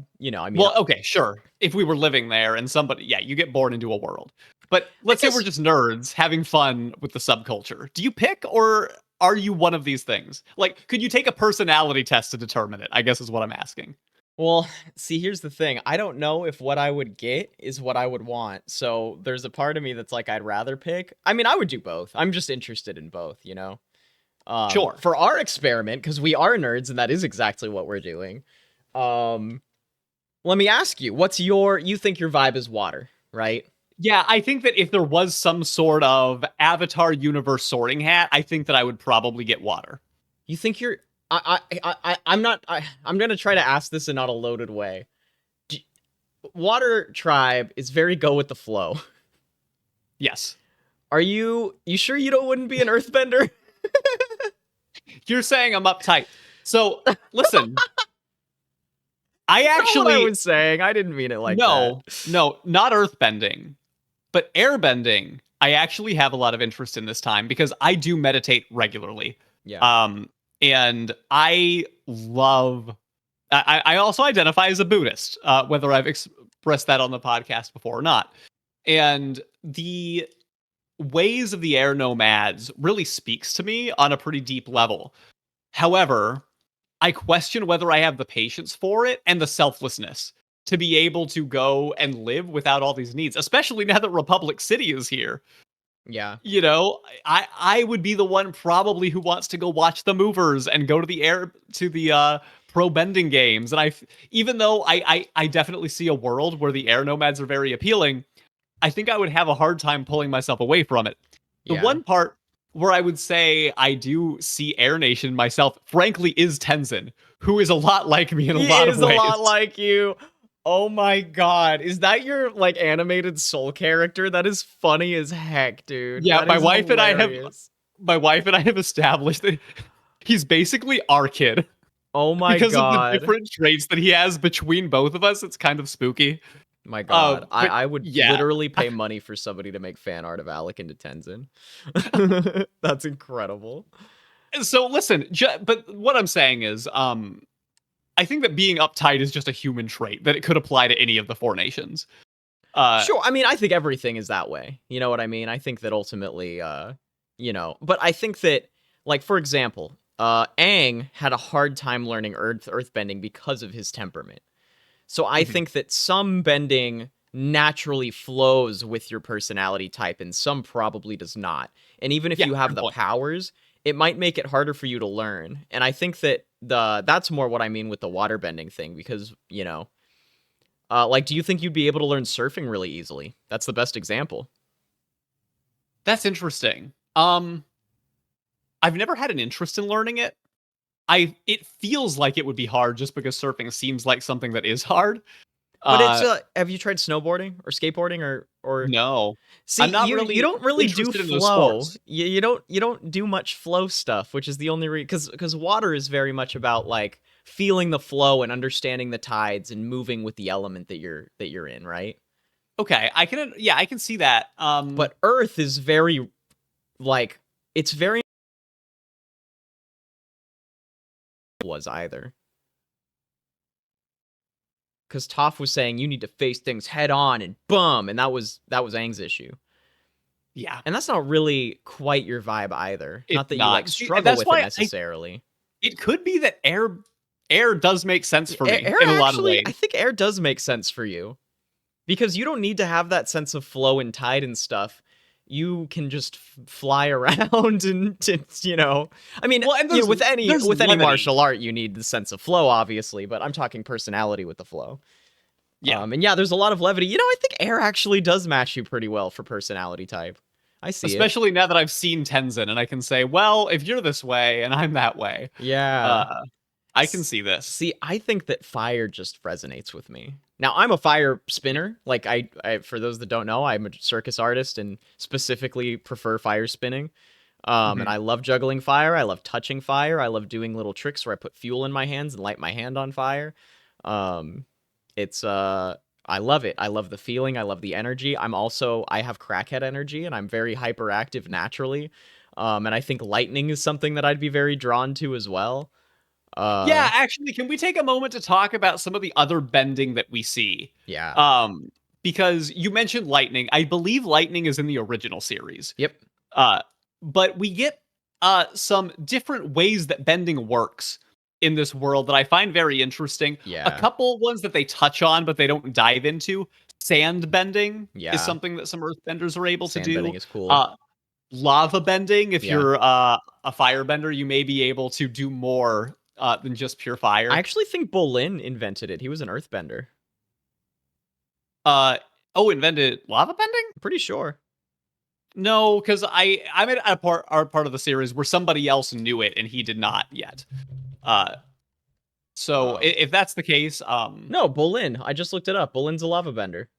okay, sure. If we were living there and somebody, you get born into a world. But let's say we're just nerds having fun with the subculture. Do you pick, or are you one of these things? Like, could you take a personality test to determine it? I guess is what I'm asking. Well, see, here's the thing. I don't know if what I would get is what I would want. So there's a part of me that's like, I'd rather pick. I mean, I would do both. I'm just interested in both, Sure. For our experiment, because we are nerds and that is exactly what we're doing. Let me ask you, you think your vibe is water, right? Yeah, I think that if there was some sort of Avatar universe sorting hat, I think that I would probably get water. You think you're... I'm gonna try to ask this in not a loaded way. Water tribe is very go with the flow. Yes. Are you sure you wouldn't be an earthbender? You're saying I'm uptight. So, listen. I actually... That's what I was saying. I didn't mean it like that. No, not earthbending. But airbending, I actually have a lot of interest in this time because I do meditate regularly. Yeah. And I love... I also identify as a Buddhist, whether I've expressed that on the podcast before or not. And the ways of the air nomads really speaks to me on a pretty deep level. However, I question whether I have the patience for it and the selflessness to be able to go and live without all these needs, especially now that Republic City is here. Yeah. I would be the one probably who wants to go watch the movers and go to the pro bending games. And even though I definitely see a world where the air nomads are very appealing, I think I would have a hard time pulling myself away from it. The one part where I would say I do see Air Nation myself, frankly, is Tenzin, who is a lot like me in a lot of ways. He is a lot like you. Oh my god. Is that your like animated soul character? That is funny as heck, dude. Yeah, that my is wife hilarious. and I have established that he's basically our kid. Oh my because god. Because of the different traits that he has between both of us, it's kind of spooky. My God, But I would yeah. literally pay money for somebody to make fan art of Alec into Tenzin. That's incredible. So listen, but what I'm saying is, I think that being uptight is just a human trait that it could apply to any of the four nations. Uh, Sure, I mean, I think everything is that way. You know what I mean? I think that ultimately, but I think that, like, for example, Aang had a hard time learning earthbending because of his temperament. So I mhm. think that some bending naturally flows with your personality type and some probably does not. And even if Yeah, you have good the point. powers, it might make it harder for you to learn. And I think that that's more what I mean with the water bending thing because, like, do you think you'd be able to learn surfing really easily? That's the best example. That's interesting. I've never had an interest in learning it. It feels like it would be hard just because surfing seems like something that is hard. But it's Uh, have you tried snowboarding or skateboarding or no, see, I'm not you really don't really do interested in those flow. sports. You don't do much flow stuff, which is the only reason because water is very much about like feeling the flow and understanding the tides and moving with the element that you're in, right? Okay, yeah, I can see that. But earth is very like it's very was either because Toph was saying you need to face things head on and boom, and that was Aang's issue. Yeah, And that's not really quite your vibe either. it's Not that you like not. See, and struggle that's with it why necessarily. it could be that air does make sense for me Air in a lot of actually, I ways. think air does make sense for you because you don't need to have that sense of flow and tide and stuff. You can just fly around and I mean, Well, and with any there's with any levity. martial art, you need the sense of flow, obviously. But I'm talking personality with the flow. Yeah. And yeah, there's a lot of levity. I think air actually does match you pretty well for personality type. I see it. Especially now that I've seen Tenzin and I can say, well, if you're this way and I'm that way, Yeah. uh, I can see this. See, I think that fire just resonates with me. Now, I'm a fire spinner. Like for those that don't know, I'm a circus artist and specifically prefer fire spinning. And Mhm. I love juggling fire. I love touching fire. I love doing little tricks where I put fuel in my hands and light my hand on fire. Um, it's I love it. I love the feeling. I love the energy. I have crackhead energy and I'm very hyperactive naturally. And I think lightning is something that I'd be very drawn to as well. Yeah, Uh, actually, can we take a moment to talk about some of the other bending that we see? yeah. Um, because you mentioned lightning. I believe lightning is in the original series. Yep. Uh, but we get some different ways that bending works in this world that I find very interesting. A Yeah. couple ones that they touch on, but they don't dive into. Sand bending is Yeah. something that some earthbenders are able to Sandbending do. is cool. Uh, lava bending, if Yeah. you're a firebender, you may be able to do more than just pure I fire. actually think Bolin invented it. He was an earthbender. Uh, oh, invented lava bending? I'm pretty sure. No, because I'm at our part of the series where somebody else knew it and he did not yet. Uh, so Um, if that's the case, no, Bolin. I just looked it up. Bolin's a lava bender.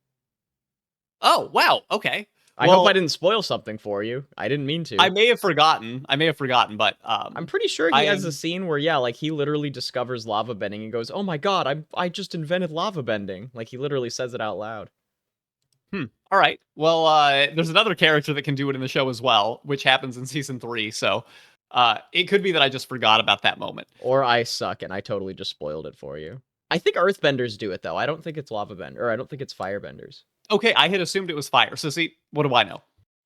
oh wow, okay. I hope I Well, didn't spoil something for you. I didn't mean I to. may have forgotten. I may have forgotten, but I'm pretty sure he I has a am. scene where, yeah, like he literally discovers lava bending and goes, "Oh my god, I just invented lava bending." Like he literally says it out loud. All right. Well, there's another character that can do it in the show as well, which happens in season 3. So, it could be that I just forgot about that moment. Or I suck and I totally just spoiled it for you. I think earthbenders do it though. I don't think it's lava bender, or I don't think it's firebenders. Okay, I had assumed it was fire. So, see, what do I know?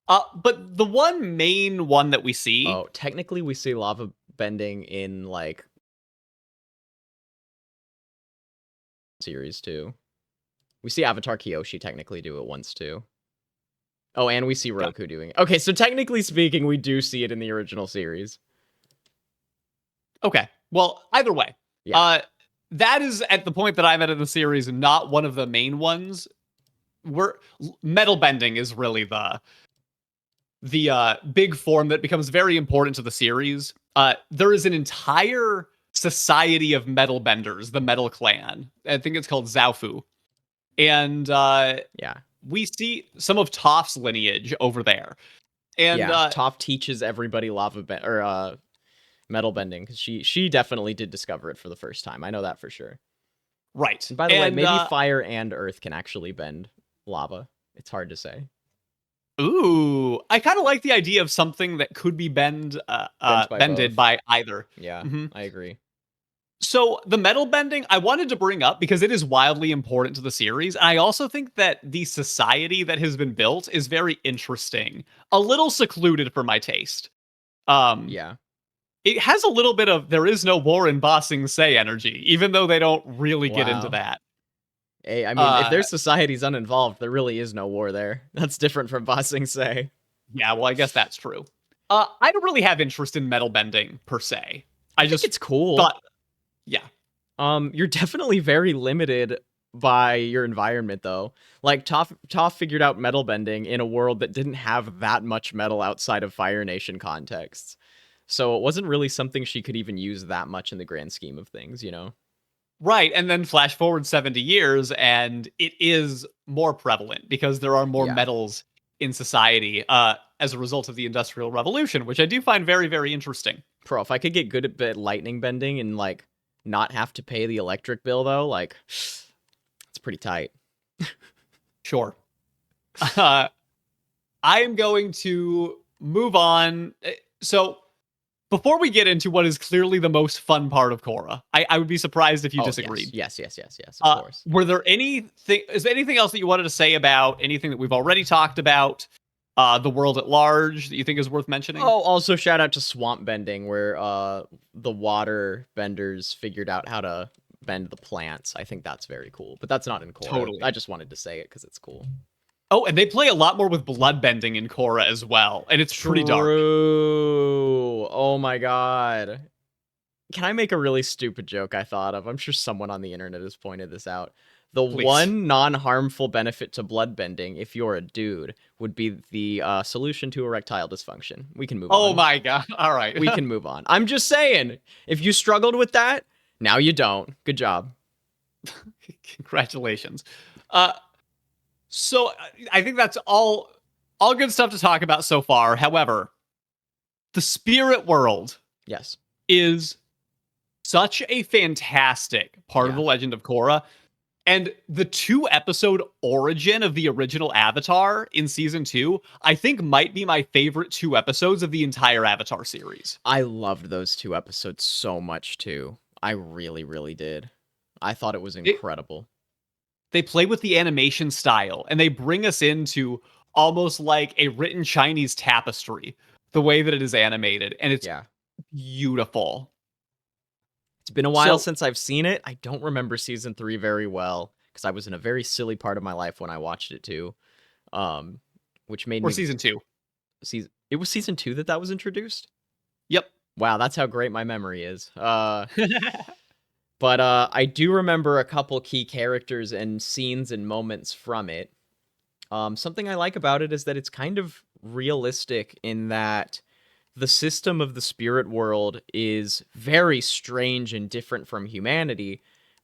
But the one main one that we see. Oh, technically we see lava bending in like series too. We see Avatar Kyoshi technically do it once too. Oh, and we see Yeah. Roku doing it. Okay, so technically speaking, we do see it in the original series. Okay. Well, either way, Yeah. uh, that is at the point that I'm at in the series, not one of the main ones. We're metal bending is really the big form that becomes very important to the series. There is an entire society of metal benders, the Metal Clan. I think it's called Zaofu, and Yeah. we see some of Toph's lineage over there. And Yeah. Toph teaches everybody metal bending because she definitely did discover it for the first time. I know that for sure. Right. And by the way, And maybe fire and earth can actually bend lava. It's hard to say. ooh, I kind of like the idea of something that could be Bent by bended both. by either. Yeah, hmm I agree. So the metal bending, I wanted to bring up because it is wildly important to the series. And I also think that the society that has been built is very interesting, a little secluded for my taste. Um, Yeah. it has a little bit of there is no war in Ba Sing Se energy, even though they don't really get into Wow. that. Hey, I mean, if Uh, their society's uninvolved, there really is no war there. That's different from Ba Sing Se. yeah, well, I guess that's true. I don't really have interest in metal bending per se. I I think just it's cool. thought, yeah, You're definitely very limited by your environment though. Like Toph figured out metal bending in a world that didn't have that much metal outside of Fire Nation contexts. So it wasn't really something she could even use that much in the grand scheme of things, you know? right. And then flash forward 70 years, and it is more prevalent because there are more Yeah. metals in society as a result of the Industrial Revolution, which I do find very, very interesting. Pro, if I could get good at lightning bending and like not have to pay the electric bill though, like it's pretty tight. Sure. Uh, I am going to move on. So, before we get into what is clearly the most fun part of Korra, I would be surprised if you Oh, yes. disagreed. Yes, of course. Were there anything? Is there anything else that you wanted to say about anything that we've already talked about? The world at large that you think is worth mentioning? Oh, also shout out to swamp bending, where the water benders figured out how to bend the plants. I think that's very cool. But that's not in Korra. Totally. I just wanted to say it because it's cool. Oh, and they play a lot more with blood bending in Korra as well, and it's pretty dark. True. Oh my god. Can I make a really stupid joke I thought of? I'm sure someone on the internet has pointed this out. The Please. one non-harmful benefit to bloodbending, if you're a dude, would be the solution to erectile dysfunction. We can move on. Oh my god. All right. We can move on. I'm just saying, if you struggled with that, now you don't. Good job. Congratulations. So I think that's all good stuff to talk about so far. However, the spirit world Yes. is such a fantastic part of Yeah. the Legend of Korra. And the 2-episode origin of the original Avatar in season 2, I think might be my favorite 2 episodes of the entire Avatar series. I loved those 2 episodes so much too. I really, really did. I thought it was incredible. They play with the animation style and they bring us into almost like a written Chinese tapestry, the way that it is animated. And it's beautiful. It's been a while since I've seen it. I don't remember season 3 very well because I was in a very silly part of my life when I watched it too. Which made me season 2. It was season 2 that was introduced? Yep. Wow, that's how great my memory is. But I do remember a couple key characters and scenes and moments from it. Something I like about it is that it's kind of realistic in that the system of the spirit world is very strange and different from humanity,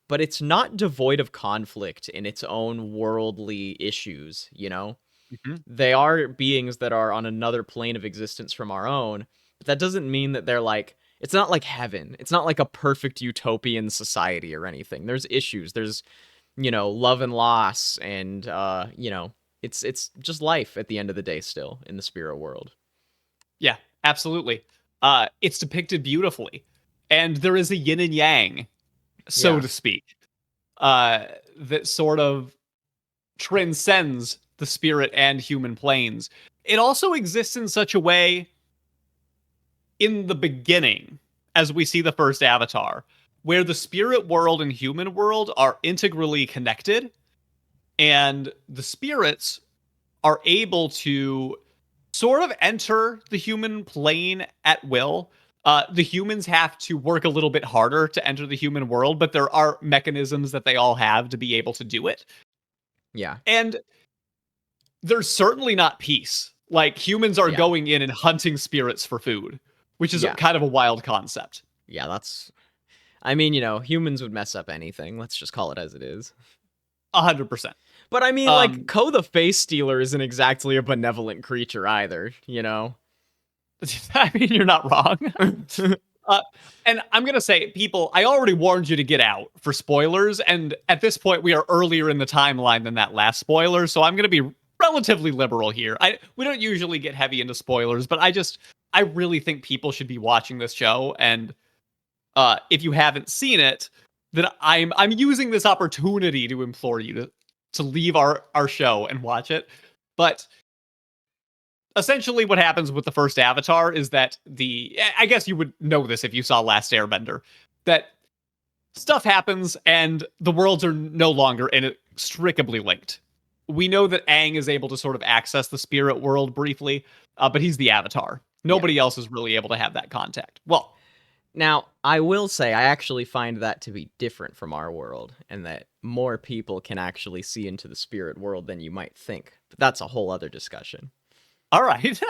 but it's not devoid of conflict in its own worldly issues, you know? Mm-hmm. They are beings that are on another plane of existence from our own, but that doesn't mean that they're like, it's not like heaven. It's not like a perfect utopian society or anything. There's issues. There's, love and loss and, it's just life at the end of the day still in the spirit world. Yeah, absolutely. It's depicted beautifully. And there is a yin and yang, so to speak, that sort of transcends the spirit and human planes. It also exists in such a way in the beginning, as we see the first Avatar, where the spirit world and human world are integrally connected, and the spirits are able to sort of enter the human plane at will. The humans have to work a little bit harder to enter the human world, but there are mechanisms that they all have to be able to do it. Yeah. And there's certainly not peace. Like, humans are going in and hunting spirits for food, which is kind of a wild concept. Yeah, that's... I mean, humans would mess up anything. Let's just call it as it is. 100%. But I mean, like, Ko the Face Stealer isn't exactly a benevolent creature either, I mean, you're not wrong. Uh, and I'm gonna say, people, I already warned you to get out for spoilers, and at this point, we are earlier in the timeline than that last spoiler, so I'm gonna be relatively liberal here. We don't usually get heavy into spoilers, but I really think people should be watching this show, and if you haven't seen it, then I'm using this opportunity to implore you to leave our show and watch it. But essentially what happens with the first Avatar is that I guess you would know this if you saw Last Airbender, that stuff happens and the worlds are no longer inextricably linked. We know that Aang is able to sort of access the spirit world briefly, but he's the Avatar. Nobody else is really able to have that contact. Well, now, I will say I actually find that to be different from our world, and that more people can actually see into the spirit world than you might think. But that's a whole other discussion. all right.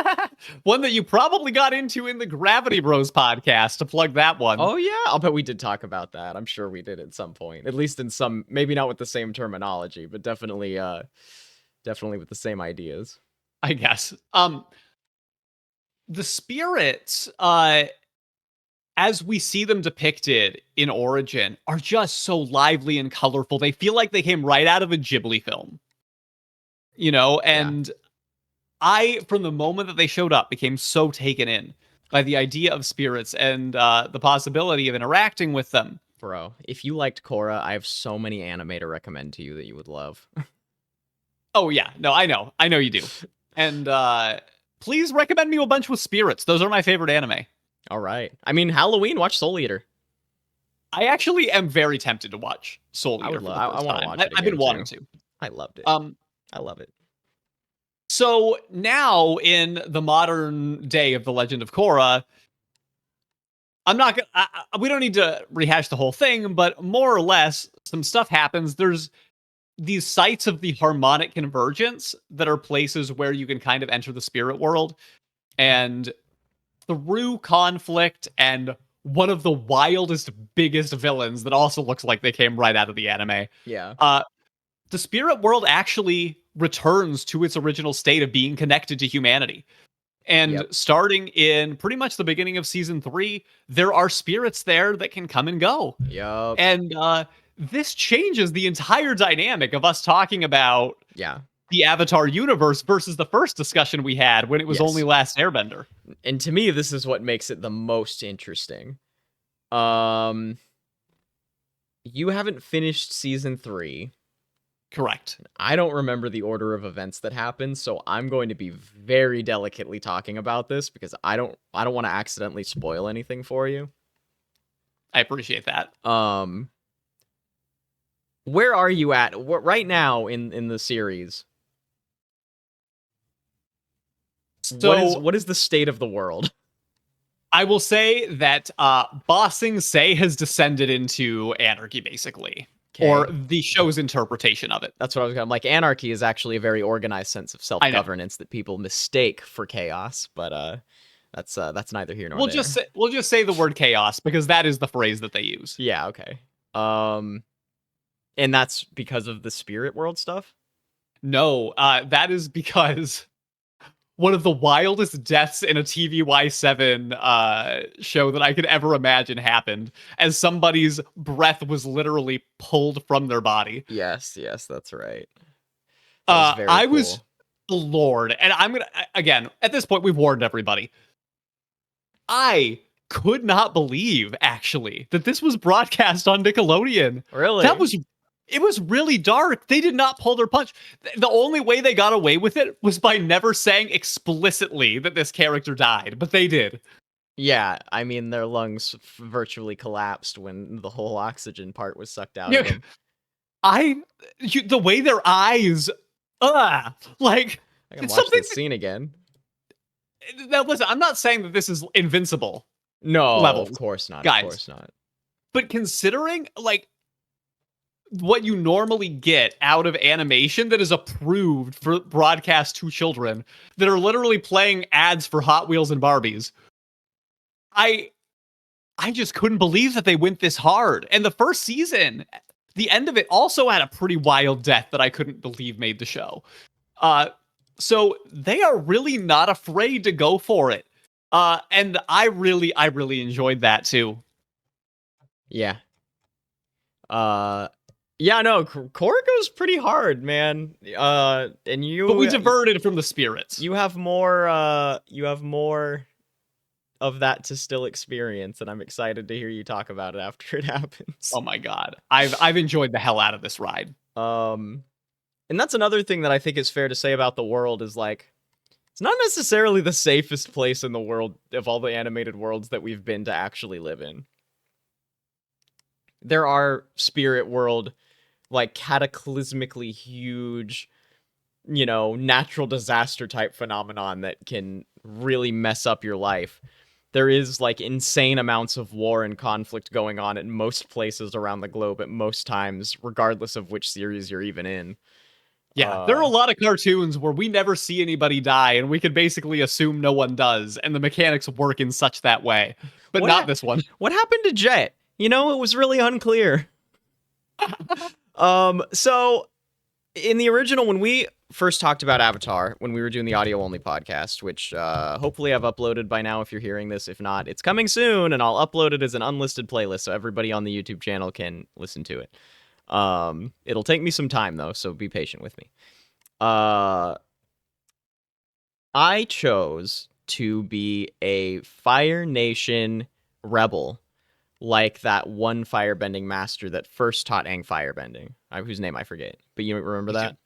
One that you probably got into in the Gravity Bros podcast, to plug that one. Oh yeah, I'll bet we did talk about that. I'm sure we did at some point. At least in some, maybe not with the same terminology, but definitely with the same ideas. I guess. The spirits, as we see them depicted in Origin, are just so lively and colorful. They feel like they came right out of a Ghibli film. And I, from the moment that they showed up, became so taken in by the idea of spirits and the possibility of interacting with them. Bro, if you liked Korra, I have so many anime to recommend to you that you would love. Oh, yeah. No, I know. I know you do. And please recommend me a bunch with spirits. Those are my favorite anime. All right. I mean, Halloween, watch Soul Eater. I actually am very tempted to watch Soul Eater for the first time. Watch it I've been again, wanting too. to. I loved it. I love it. So now in the modern day of the Legend of Korra, I'm not gonna. We don't need to rehash the whole thing, but more or less, some stuff happens. There's these sites of the harmonic convergence that are places where you can kind of enter the spirit world, and through conflict and one of the wildest, biggest villains that also looks like they came right out of the anime. Yeah. The spirit world actually returns to its original state of being connected to humanity. And starting in pretty much the beginning of season 3, there are spirits there that can come and go. Yep. And this changes the entire dynamic of us talking about the Avatar universe versus the first discussion we had when it was only Last Airbender. And to me, this is what makes it the most interesting. You haven't finished season 3. Correct. I don't remember the order of events that happened, so I'm going to be very delicately talking about this because I don't want to accidentally spoil anything for you. I appreciate that. Where are you at right now in the series? So what is the state of the world? I will say that Ba Sing Se has descended into anarchy, basically. Okay. Or the show's interpretation of it. That's what I was going to like. Anarchy is actually a very organized sense of self-governance that people mistake for chaos, but that's neither here nor there. We'll just say the word chaos because that is the phrase that they use. Yeah, okay. And that's because of the spirit world stuff? No, that is because one of the wildest deaths in a TVY7 show that I could ever imagine happened as somebody's breath was literally pulled from their body. Yes, that's right. I was floored. And I'm going to, again, at this point, we've warned everybody. I could not believe, actually, that this was broadcast on Nickelodeon. Really? It was really dark. They did not pull their punch. The only way they got away with it was by never saying explicitly that this character died, but they did. Yeah, I mean, their lungs virtually collapsed when the whole oxygen part was sucked out of them. The way their eyes, I can watch this scene again. Now, listen, I'm not saying that this is Invincible. No, level, of course not. Guys. Of course not. But considering, what you normally get out of animation that is approved for broadcast to children that are literally playing ads for Hot Wheels and Barbies. I just couldn't believe that they went this hard. And the first season, the end of it also had a pretty wild death that I couldn't believe made the show. So they are really not afraid to go for it. And I really enjoyed that too. Yeah. Uh, yeah, no, Korra goes pretty hard, man. And But we diverted from the spirits. you have more of that to still experience, and I'm excited to hear you talk about it after it happens. Oh my god, I've enjoyed the hell out of this ride. Um, and that's another thing that I think is fair to say about the world is like it's not necessarily the safest place in the world of all the animated worlds that we've been to actually live in. There are spirit world like cataclysmically huge, natural disaster type phenomenon that can really mess up your life. There is like insane amounts of war and conflict going on in most places around the globe at most times, regardless of which series you're even in. Yeah, there are a lot of cartoons where we never see anybody die, and we could basically assume no one does, and the mechanics work in such that way. But not this one. What happened to Jet? It was really unclear. So in the original, when we first talked about Avatar, when we were doing the audio only podcast, which hopefully I've uploaded by now if you're hearing this. If not, it's coming soon, and I'll upload it as an unlisted playlist so everybody on the YouTube channel can listen to it. It'll take me some time though, so be patient with me. I chose to be a Fire Nation rebel, like that one firebending master that first taught Aang firebending, whose name I forget, but you remember that?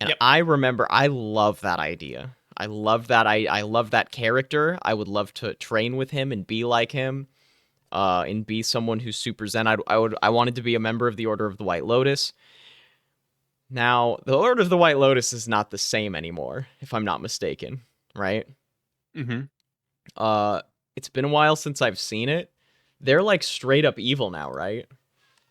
And Yep. I remember, I love that idea. I love that. I love that character. I would love to train with him and be like him, and be someone who's super zen. I wanted to be a member of the Order of the White Lotus. Now, the Order of the White Lotus is not the same anymore, if I'm not mistaken, right? Mm-hmm. It's been a while since I've seen it. They're like straight up evil now, right?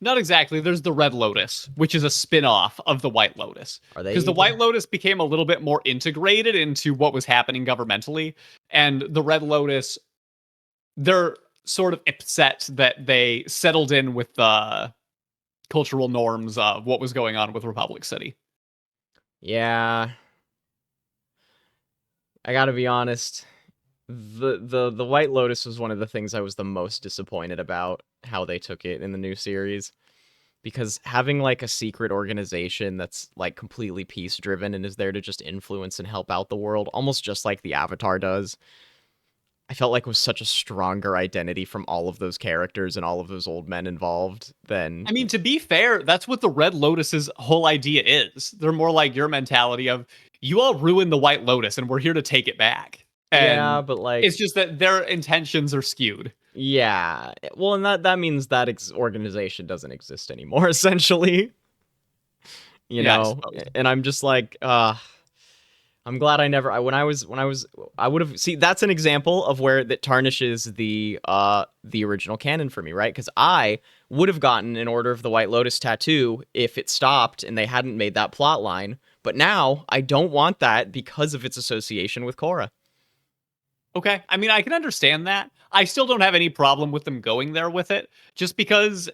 Not exactly. There's the Red Lotus, which is a spin-off of the White Lotus. Are they Because the evil? White Lotus became a little bit more integrated into what was happening governmentally. And the Red Lotus, they're sort of upset that they settled in with the cultural norms of what was going on with Republic City. Yeah. I gotta be honest. The White Lotus was one of the things I was the most disappointed about how they took it in the new series. Because having like a secret organization that's like completely peace driven and is there to just influence and help out the world, almost just like the Avatar does, I felt like was such a stronger identity from all of those characters and all of those old men involved than. I mean, to be fair, that's what the Red Lotus's whole idea is. They're more like your mentality of, you all ruined the White Lotus and we're here to take it back. Yeah, And but like, it's just that their intentions are skewed. yeah. Well, and that means that organization doesn't exist anymore, essentially. Yeah, I suppose. And I'm just like, I'm glad I never. I would have. See, that's an example of where that tarnishes the original canon for me, right? Because I would have gotten an Order of the White Lotus tattoo if it stopped and they hadn't made that plot line. But now I don't want that because of its association with Korra. Okay. I mean, I can understand that. I still don't have any problem with them going there with it, just because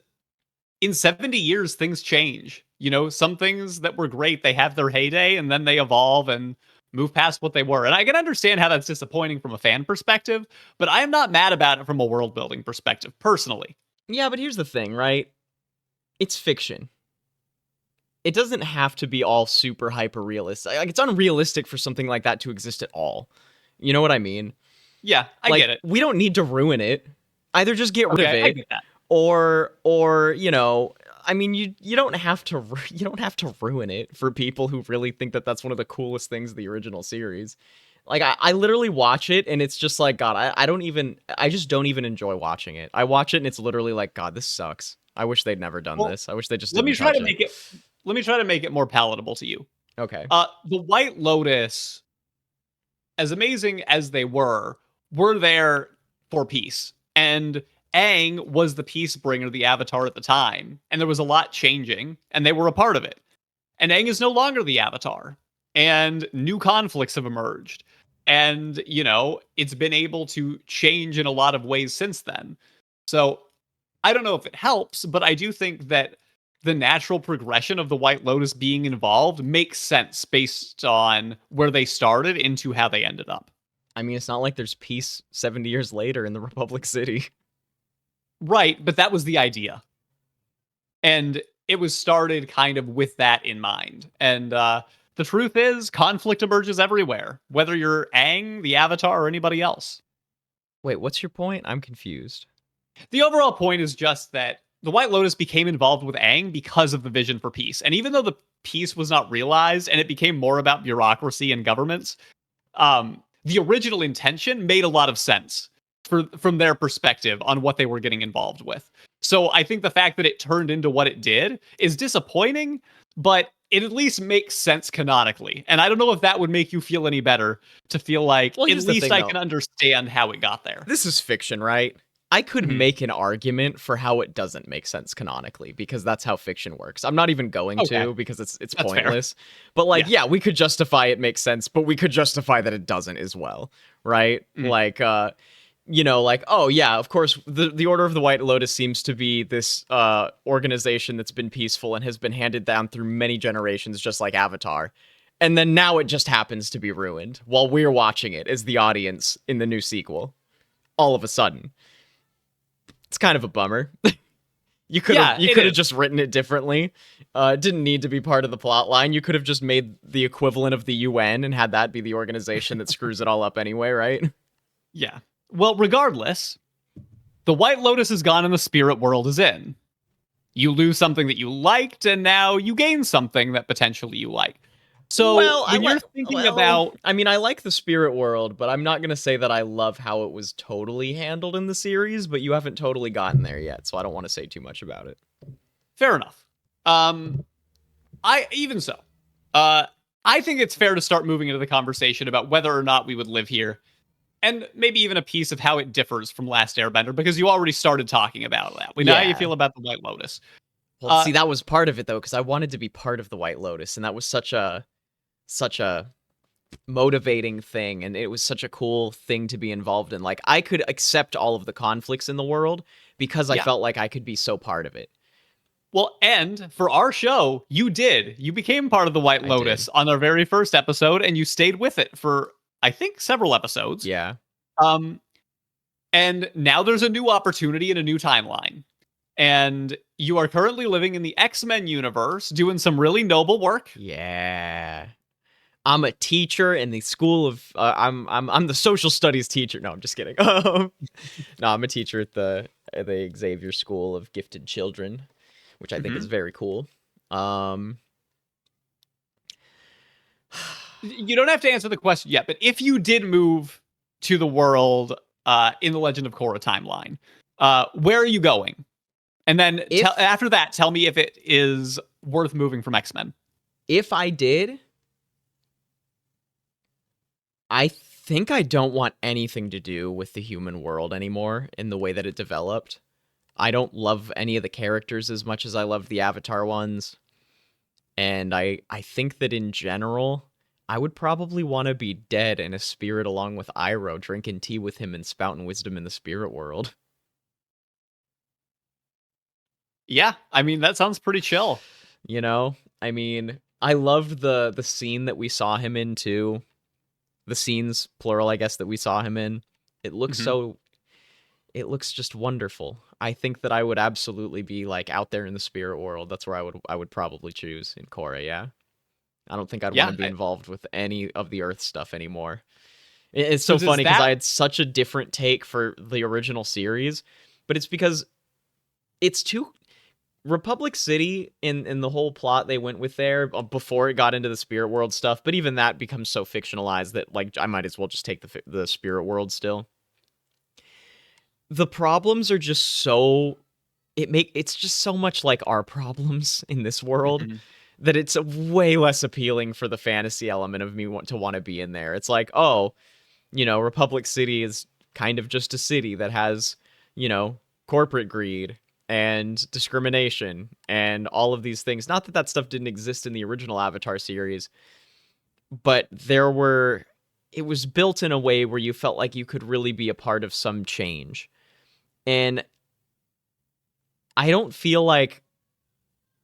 in 70 years, things change. Some things that were great, they have their heyday and then they evolve and move past what they were. And I can understand how that's disappointing from a fan perspective, but I am not mad about it from a world building perspective, personally. Yeah, but here's the thing, right? It's fiction. It doesn't have to be all super hyper realistic. Like, it's unrealistic for something like that to exist at all. You know what I mean? Yeah, I get it. We don't need to ruin it. Either just get rid of Okay, I it, get that. or I mean, you don't have to ruin it for people who really think that that's one of the coolest things of the original series. Like I literally watch it and it's just like, God, I just don't even enjoy watching it. I watch it and it's literally like, God, this sucks. I wish they'd never done this. I wish they just let didn't me try touch to make it. Let me try to make it more palatable to you. Okay. The White Lotus, as amazing as they were there for peace. And Aang was the peace bringer, the Avatar at the time. And there was a lot changing, and they were a part of it. And Aang is no longer the Avatar. And new conflicts have emerged. And, it's been able to change in a lot of ways since then. So I don't know if it helps, but I do think that the natural progression of the White Lotus being involved makes sense based on where they started into how they ended up. I mean, it's not like there's peace 70 years later in the Republic City. Right, but that was the idea. And it was started kind of with that in mind. And the truth is, conflict emerges everywhere, whether you're Aang, the Avatar, or anybody else. Wait, what's your point? I'm confused. The overall point is just that the White Lotus became involved with Aang because of the vision for peace. And even though the peace was not realized and it became more about bureaucracy and governments, the original intention made a lot of sense from their perspective on what they were getting involved with. So I think the fact that it turned into what it did is disappointing, but it at least makes sense canonically. And I don't know if that would make you feel any better to feel like Well, at here's the least thing, I though. can understand how it got there. This is fiction, right? I could Mhm. make an argument for how it doesn't make sense canonically because that's how fiction works. I'm not even going Okay, to because it's that's fair. pointless. But like, Yeah. yeah, we could justify it makes sense, but we could justify that it doesn't as well, right? Mhm. Like like, oh yeah, of course the Order of the White Lotus seems to be this organization that's been peaceful and has been handed down through many generations just like Avatar. And then now it just happens to be ruined while we're watching it as the audience in the new sequel. All of a sudden. It's kind of a bummer. You could have Yeah, it is. just written it differently. It didn't need to be part of the plot line. You could have just made the equivalent of the UN and had that be the organization that screws it all up anyway, right? Yeah. Well, regardless, the White Lotus is gone and the spirit world is in. You lose something that you liked, and now you gain something that potentially you like. So Well, when you're thinking about, I mean, I like the spirit world, but I'm not gonna say that I love how it was totally handled in the series. But you haven't totally gotten there yet, so I don't want to say too much about it. fair enough. I even so, uh, I think it's fair to start moving into the conversation about whether or not we would live here, and maybe even a piece of how it differs from Last Airbender, because you already started talking about that. We know how you Yeah. feel about the White Lotus. Well, Uh, see, that was part of it though, because I wanted to be part of the White Lotus, and that was such a motivating thing, and it was such a cool thing to be involved in. Like, I could accept all of the conflicts in the world because I yeah. felt like I could be so part of it. Well, and for our show, you did. You became part of the White I did. Lotus on our very first episode, and you stayed with it for, I think, several episodes. Yeah. Um, and now there's a new opportunity and a new timeline. And you are currently living in the X-Men universe, doing some really noble work. Yeah. I'm a teacher in the school of I'm the social studies teacher. No, I'm just kidding. No, I'm a teacher at the Xavier School of Gifted Children, which I think is Mhm. very cool. Um You don't have to answer the question yet, but if you did move to the world in the Legend of Korra timeline, where are you going? And then if after that, tell me if it is worth moving from X-Men. if I did, I think I don't want anything to do with the human world anymore in the way that it developed. I don't love any of the characters as much as I loved the Avatar ones. And I think that in general, I would probably want to be dead in a spirit along with Iroh, drinking tea with him and spouting wisdom in the spirit world. Yeah, I mean that sounds pretty chill. You know? I mean, I loved the scene that we saw him in too. The scenes, plural, I guess, that we saw him in. It looks Mhm. so it looks just wonderful. I think that I would absolutely be like out there in the spirit world. That's where I would probably choose in Korra, yeah. I don't think I'd want Yeah. to be involved with any of the Earth stuff anymore. It's So so does funny because that? I had such a different take for the original series, but it's because it's too Republic City in the whole plot they went with there before it got into the spirit world stuff. But even that becomes so fictionalized that like I might as well just take the spirit world still. The problems are just so it's just so much like our problems in this world Mhm. that it's way less appealing for the fantasy element of me want to be in there. It's like, oh, Republic City is kind of just a city that has, corporate greed and discrimination and all of these things. Not that that stuff didn't exist in the original Avatar series, but it was built in a way where you felt like you could really be a part of some change. And I don't feel like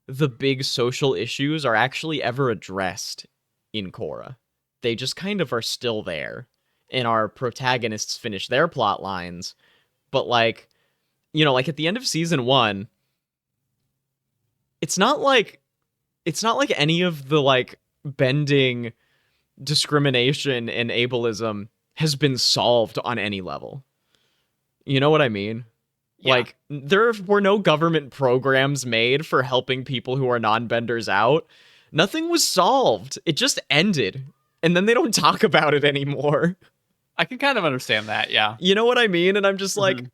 the big social issues are actually ever addressed in Korra. They just kind of are still there. and our protagonists finish their plot lines. But like, you know, like at the end of season 1, it's not like any of the like bending, discrimination, and ableism has been solved on any level. You know what I mean? Yeah. Like, there were no government programs made for helping people who are non-benders out. Nothing was solved. It just ended. And then they don't talk about it anymore. I can kind of understand that, yeah. You know what I mean? And I'm just like,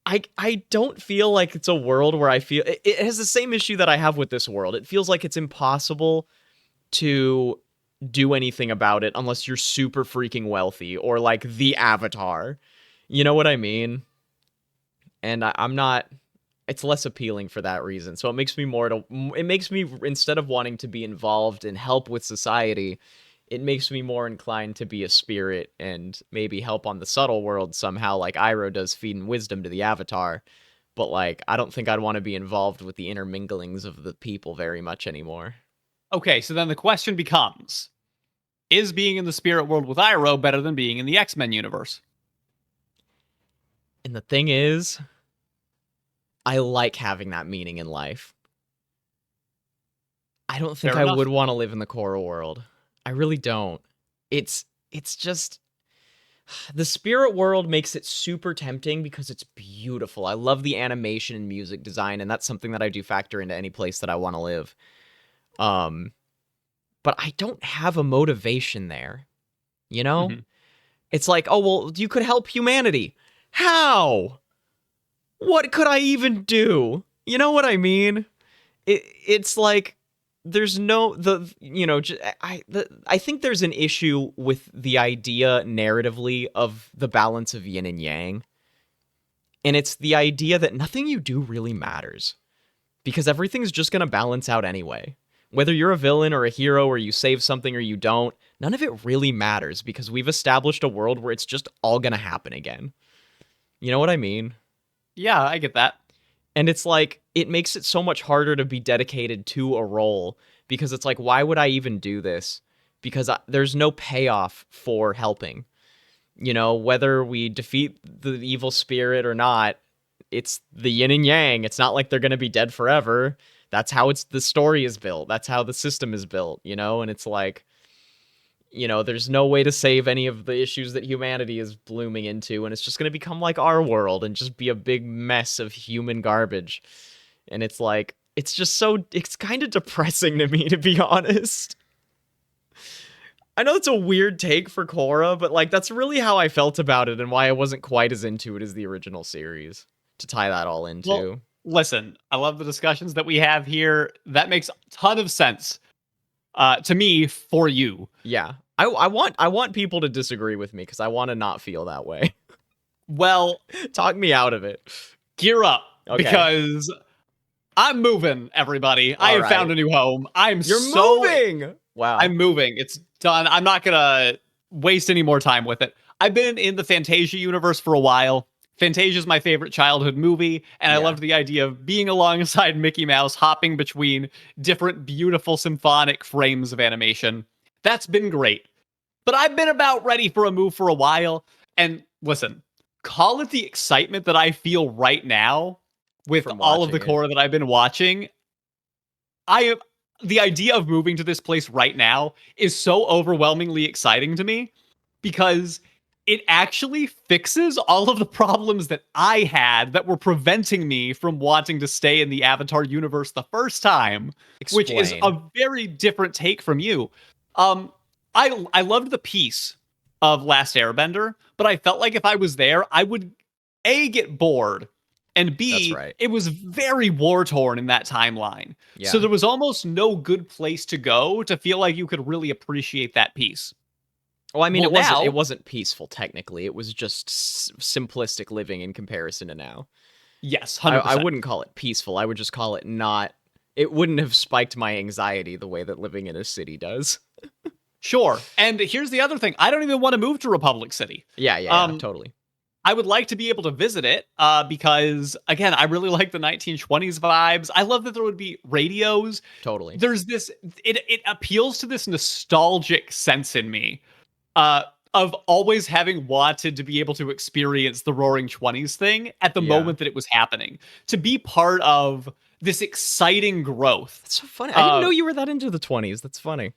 I don't feel like it's a world where I feel... It has the same issue that I have with this world. It feels like it's impossible to do anything about it unless you're super freaking wealthy or like the Avatar. You know what I mean? And I'm not... It's less appealing for that reason. So it makes me instead of wanting to be involved and help with society, it makes me more inclined to be a spirit and maybe help on the subtle world somehow, like Iroh does, feeding wisdom to the Avatar. But like, I don't think I'd want to be involved with the interminglings of the people very much anymore. Okay, so then the question becomes, is being in the spirit world with Iroh better than being in the X-Men universe? And the thing is, I like having that meaning in life. I don't think Fair I enough. would want to live in the Korra world. I really don't. It's just... The spirit world makes it super tempting because it's beautiful. I love the animation and music design, and that's something that I do factor into any place that I want to live. But I don't have a motivation there. You know? Mhm. It's like, oh, well, you could help humanity. How? What could I even do? You know what I mean? It's like there's no I think there's an issue with the idea narratively of the balance of yin and yang. And it's the idea that nothing you do really matters because everything's just going to balance out anyway. Whether you're a villain or a hero or you save something or you don't, none of it really matters because we've established a world where it's just all going to happen again. You know what I mean? Yeah, I get that. And it's like, it makes it so much harder to be dedicated to a role because it's like, why would I even do this? Because there's no payoff for helping. You know, whether we defeat the evil spirit or not, it's the yin and yang. It's not like they're going to be dead forever. That's how the story is built. That's how the system is built, you know? And it's like, you know, there's no way to save any of the issues that humanity is blooming into, and it's just going to become like our world and just be a big mess of human garbage. And it's like, it's kind of depressing to me, to be honest. I know it's a weird take for Korra, but like, that's really how I felt about it and why I wasn't quite as into it as the original series, to tie that all into. Well, listen, I love the discussions that we have here. That makes a ton of sense to me for you. Yeah. I want people to disagree with me because I want to not feel that way. Well, talk me out of it. Gear up, Okay. because I'm moving, everybody. I have found a new home. You're moving! Wow. I'm moving. It's done. I'm not going to waste any more time with it. I've been in the Fantasia universe for a while. Fantasia is my favorite childhood movie, and I loved the idea of being alongside Mickey Mouse, hopping between different beautiful symphonic frames of animation. That's been great. But I've been about ready for a move for a while, and listen, call it the excitement that I feel right now with all of the Korra that I've been watching. The idea of moving to this place right now is so overwhelmingly exciting to me because it actually fixes all of the problems that I had that were preventing me from wanting to stay in the Avatar universe the first time, which is a very different take from you. I loved the piece of Last Airbender, but I felt like if I was there, I would A, get bored, and B, it was very war-torn in that timeline. Yeah. So there was almost no good place to go to feel like you could really appreciate that piece. Well, I mean, it wasn't peaceful, technically. It was just simplistic living in comparison to now. Yes, 100%. I wouldn't call it peaceful. I would just call it not... It wouldn't have spiked my anxiety the way that living in a city does. Sure. And here's the other thing. I don't even want to move to Republic City. Yeah, totally. I would like to be able to visit it because, again, I really like the 1920s vibes. I love that there would be radios. Totally. There's this... It appeals to this nostalgic sense in me. of always having wanted to be able to experience the Roaring Twenties thing at the Yeah. moment that it was happening, to be part of this exciting growth. That's so funny. I didn't Uh, know you were that into the 20s. That's funny.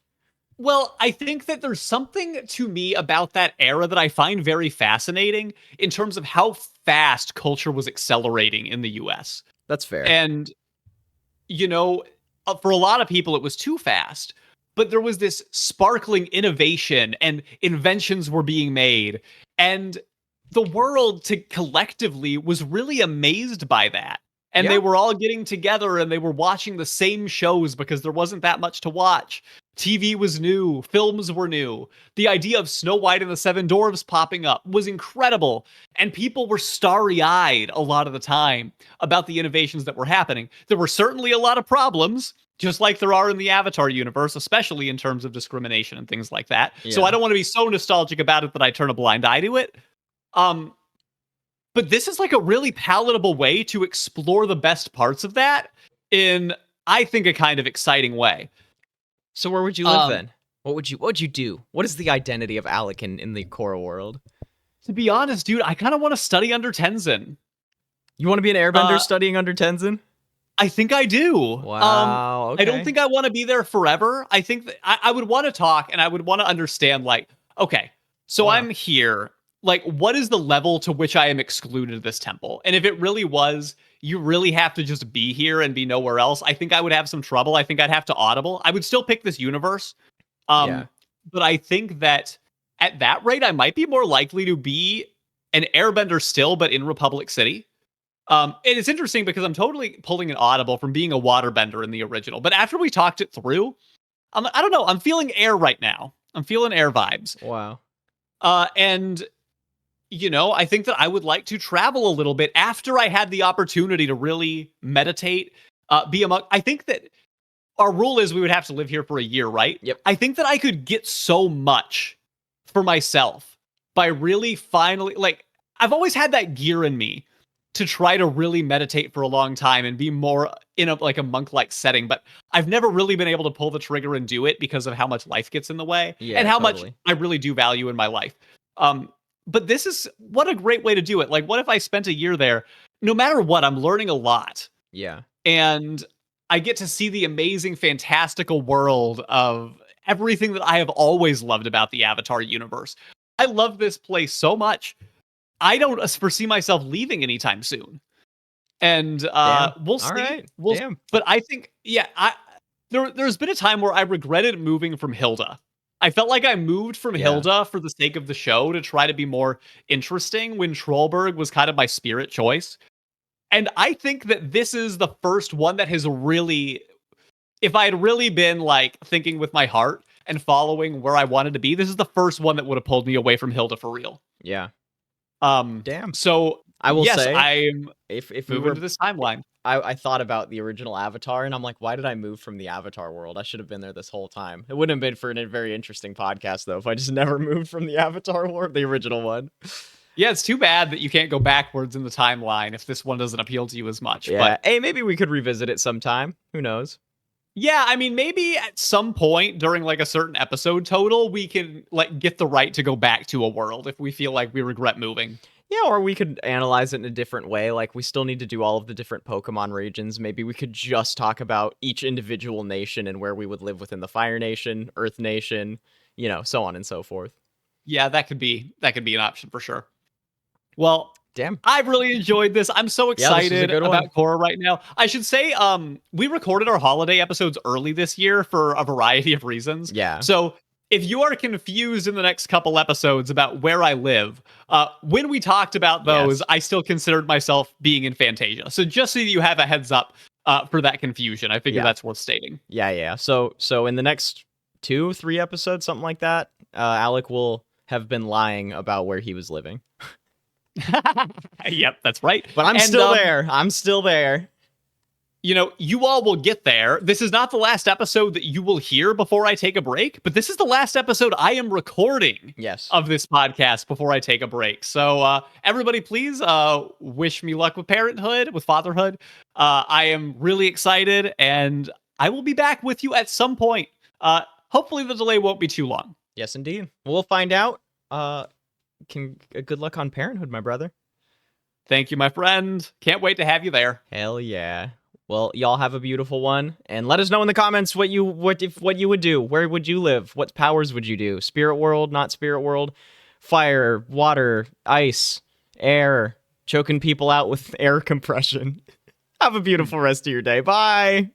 well, I think that there's something to me about that era that I find very fascinating in terms of how fast culture was accelerating in the US. That's fair. And, you know, for a lot of people, it was too fast. But there was this sparkling innovation and inventions were being made. And the world collectively was really amazed by that. And they Yeah. were all getting together and they were watching the same shows because there wasn't that much to watch. TV was new, films were new. The idea of Snow White and the Seven Dwarfs popping up was incredible. And people were starry eyed a lot of the time about the innovations that were happening. There were certainly a lot of problems, just like there are in the Avatar universe, especially in terms of discrimination and things like that. So Yeah. I don't want to be so nostalgic about it that I turn a blind eye to it. Um, but this is like a really palatable way to explore the best parts of that in, I think, a kind of exciting way. So where would you live then? What would you do? What is the identity of Alec in the Korra world? To be honest, dude, I kind of want to study under Tenzin. You want to be an airbender Uh, studying under Tenzin? I think I do. Wow. Okay. I don't think I want to be there forever. I think that I would want to talk and I would want to understand, like, okay, so Wow. I'm here. Like, what is the level to which I am excluded of this temple? And if it really was, you really have to just be here and be nowhere else, I think I would have some trouble. I think I'd have to audible. I would still pick this universe. Yeah. But I think that at that rate, I might be more likely to be an airbender still, but in Republic City. And it's interesting because I'm totally pulling an audible from being a waterbender in the original. But after we talked it through, I don't know. I'm feeling air right now. I'm feeling air vibes. Wow. And I think that I would like to travel a little bit after I had the opportunity to really meditate, be among. I think that our rule is we would have to live here for a year, right? Yep. I think that I could get so much for myself by really finally, like, I've always had that gear in me to try to really meditate for a long time and be more in a monk-like setting, but I've never really been able to pull the trigger and do it because of how much life gets in the way Yeah, and how totally. much I really do value in my life. But this is what a great way to do it. Like, what if I spent a year there? No matter what, I'm learning a lot. Yeah. And I get to see the amazing, fantastical world of everything that I have always loved about the Avatar universe. I love this place so much. I don't foresee myself leaving anytime soon. And Damn. we'll see. All right. We'll, Damn. but I think, yeah, there's been a time where I regretted moving from Hilda. I felt like I moved from Yeah. Hilda for the sake of the show to try to be more interesting when Trollberg was kind of my spirit choice. And I think that this is the first one that has really, if I had really been like thinking with my heart and following where I wanted to be, this is the first one that would have pulled me away from Hilda for real. Yeah. Damn. So I will yes, say, I'm if we moving were, to this timeline. I thought about the original Avatar, and I'm like, why did I move from the Avatar world? I should have been there this whole time. It wouldn't have been for a very interesting podcast, though, if I just never moved from the Avatar world, the original one. Yeah, it's too bad that you can't go backwards in the timeline if this one doesn't appeal to you as much. Yeah. But Hey, maybe we could revisit it sometime. Who knows? yeah, I mean, maybe at some point during like a certain episode total, we can like get the right to go back to a world if we feel like we regret moving. Yeah, or we could analyze it in a different way. Like, we still need to do all of the different Pokemon regions. Maybe we could just talk about each individual nation and where we would live within the Fire Nation, Earth Nation, so on and so forth. Yeah, that could be an option for sure. Well, Damn. I've really enjoyed this. I'm so Yeah, this was a excited good one. about Korra right now. I should say, we recorded our holiday episodes early this year for a variety of reasons. Yeah. So if you are confused in the next couple episodes about where I live, when we talked about those, Yes. I still considered myself being in Fantasia. So just so you have a heads up for that confusion, I figure Yeah. that's worth stating. Yeah. So in the next 2-3 episodes, something like that, Alec will have been lying about where he was living. Yep, that's right. But I'm And, still there. I'm still there. You all will get there. This is not the last episode that you will hear before I take a break, but this is the last episode I am recording Yes. of this podcast before I take a break. So everybody, please wish me luck with parenthood, with fatherhood. I am really excited, and I will be back with you at some point. Hopefully the delay won't be too long. Yes, indeed. We'll find out Good luck on Parenthood, my brother. Thank you, my friend. Can't wait to have you there. Hell yeah. Well, y'all have a beautiful one, and let us know in the comments what you would do. Where would you live? What powers would you do? Spirit world, not spirit world? Fire, water, ice, air, choking people out with air compression. Have a beautiful rest of your day. Bye.